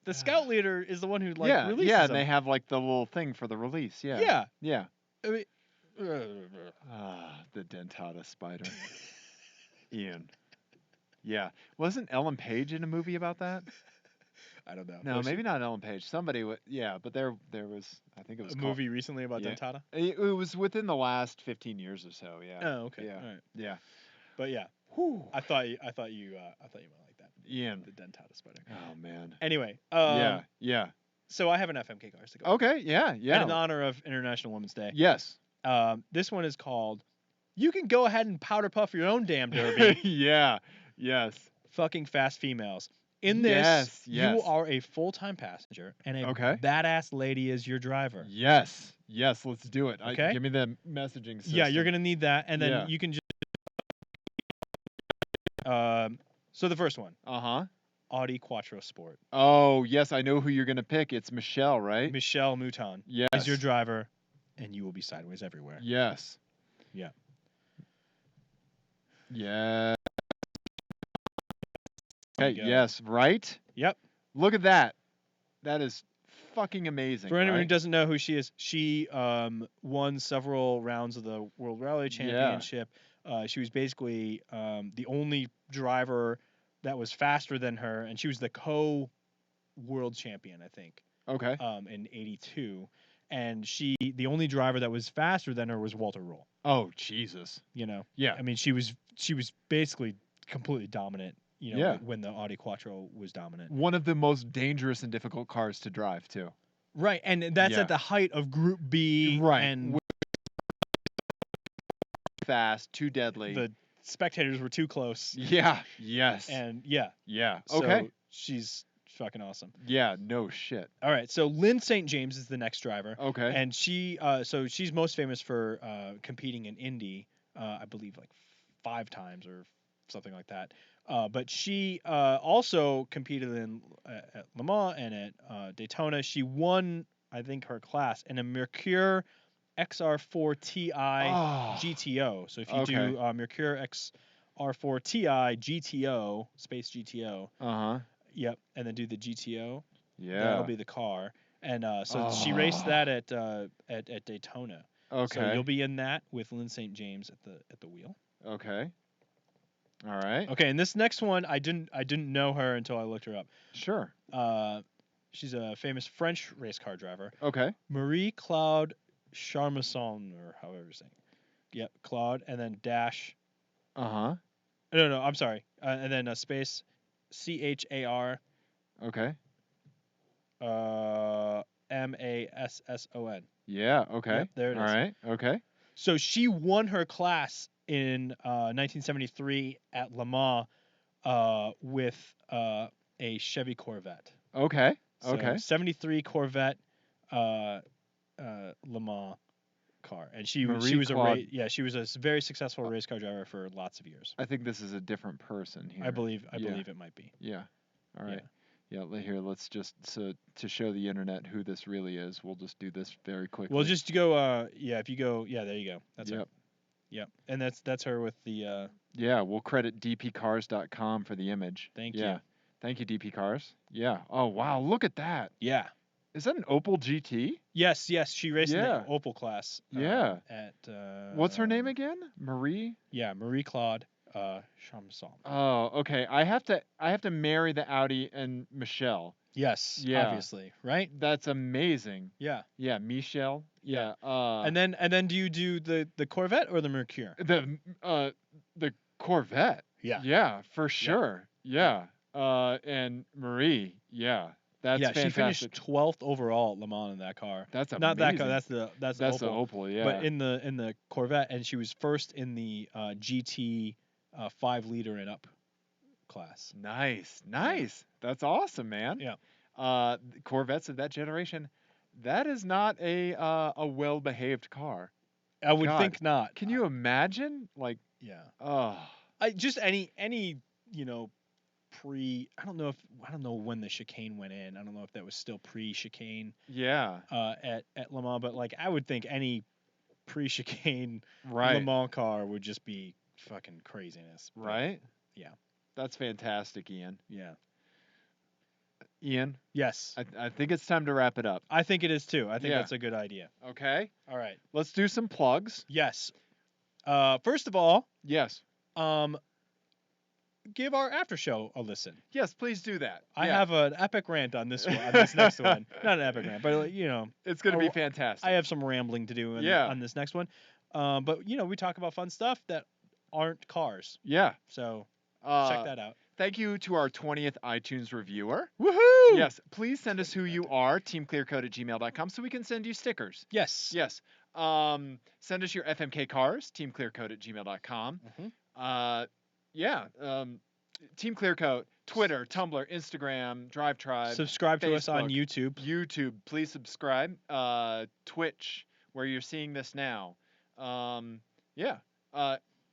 The scout leader is the one who releases them. Yeah, and they have like the little thing for the release. Yeah. Yeah. I mean, the dentata spider. Ian. Yeah. Wasn't Ellen Page in a movie about that? I don't know. No, maybe not Ellen Page. Somebody but there was, I think it was a movie recently about dentata? It was within the last 15 years or so, yeah. Oh, okay. Yeah. All right. Yeah. But yeah. Whew. I thought you might like that. Ian. The dentata spider. Oh man. Anyway, yeah. So I have an FMK car to go. Okay, yeah. And in honor of International Women's Day. Yes. This one is called You Can Go Ahead and Powder Puff Your Own Damn Derby. Yeah. Yes. Fucking fast females. In this, you are a full-time passenger and a badass lady is your driver. Yes. Yes, let's do it. Okay. Give me the messaging system. Yeah, you're going to need that. And then you can just... so the first one. Uh-huh. Audi Quattro Sport. Oh, yes, I know who you're going to pick. It's Michelle, right? Michelle Mouton. Yes. Is your driver, and you will be sideways everywhere. Yes. Yeah. Yeah. Okay, yes, right? Yep. Look at that. That is fucking amazing. For anyone who doesn't know who she is, she won several rounds of the World Rally Championship. She was basically the only driver that was faster than her, and she was the co-world champion, I think. Okay. In '82, and the only driver that was faster than her was Walter Roll. Oh, Jesus. You know. Yeah. I mean, she was basically completely dominant. You know, when the Audi Quattro was dominant. One of the most dangerous and difficult cars to drive, too. Right, and that's at the height of Group B. Right. And fast, too deadly. The spectators were too close. Yeah. Yes. And yeah. Yeah. Okay. So she's fucking awesome. Yeah. No shit. All right. So Lynn St. James is the next driver. Okay. And she's most famous for competing in Indy, I believe like 5 times or something like that. But she also competed at Le Mans and at Daytona. She won, I think, her class in a Mercure XR4 Ti GTO. So if you do Mercure XR4 Ti GTO, Space GTO. Uh-huh. Yep. And then do the GTO. Yeah. That'll be the car. And she raced that at Daytona. Okay. So you'll be in that with Lynn St. James at the wheel. Okay. All right. Okay, and this next one I didn't know her until I looked her up. Sure. She's a famous French race car driver. Okay. Marie Claude Charmasson, or however you're saying. Yep, Claude, and then dash. Uh-huh. No, I'm sorry. And then space CHAR. Okay. MASSON. Yeah, okay. Yep, there it is. All right. Okay. So she won her class in 1973 at Le Mans with a Chevy Corvette. Okay. So okay. 73 Corvette Le Mans car, and she was she was a very successful race car driver for lots of years. I think this is a different person here. I believe it might be. Yeah. All right. Yeah. Here, let's just to show the internet who this really is. We'll just do this very quickly. We'll just go. If you go. Yeah, there you go. That's her. Yep. And that's her with the. Yeah, we'll credit dpcars.com for the image. Thank you. Thank you, DP Cars. Yeah. Oh wow, look at that. Yeah. Is that an Opel GT? Yes. She raced in the Opel class. At what's her name again? Marie? Yeah, Marie Claude Charmasson. Oh, okay. I have to marry the Audi and Michelle. Yes. Yeah. Obviously, right? That's amazing. Yeah. Yeah, Michelle. Yeah. And then do you do the Corvette or the Mercure? The Corvette. Yeah. Yeah, for sure. Yeah. And Marie. Yeah. That's fantastic. She finished 12th overall at Le Mans in that car. That's amazing. Not that car. That's the Opel. The Opel, yeah. But in the Corvette, and she was first in the GT 5 liter and up class. Nice. That's awesome, man. Yeah. Corvettes of that generation, that is not a well-behaved car. I would God, think not. can you imagine? Like, Yeah. oh, I just any you know I don't know when the chicane went in. I don't know if that was still pre-chicane yeah, at Le Mans, but like I would think any pre-chicane Le right, Mans car would just be fucking craziness. But, right. yeah. That's fantastic, Ian. Yeah. Ian, Yes. I think it's time to wrap it up. I think it is too. I think Yeah. that's a good idea. Okay. All right. Let's do some plugs. Yes. First of all, Yes. give our after show a listen. Yes, please do that. I Yeah. have an epic rant on this one, on this next one. Not an epic rant, but it's gonna be fantastic. I have some rambling to do on this next one. But we talk about fun stuff that aren't cars. Yeah. So check that out. Thank you to our 20th iTunes reviewer. Woohoo! Yes, please send us who you are, teamclearcoat@gmail.com, so we can send you stickers. Yes. Yes. Send us your FMK cars, teamclearcoat@gmail.com. Team Clearcoat, Twitter, Tumblr, Instagram, Drive Tribe. Subscribe Facebook, to us on YouTube. YouTube, please subscribe. Twitch, where you're seeing this now.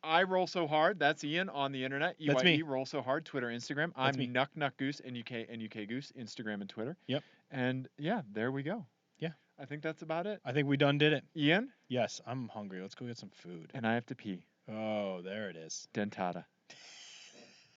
I roll so hard. That's Ian on the internet. That's me. Roll so hard. Twitter, Instagram. That's me. I'm Nuck Goose, NUK Goose, Instagram and Twitter. Yep. And yeah, there we go. Yeah. I think that's about it. I think we done did it. Ian? Yes, I'm hungry. Let's go get some food. And I have to pee. Oh, there it is. Dentata.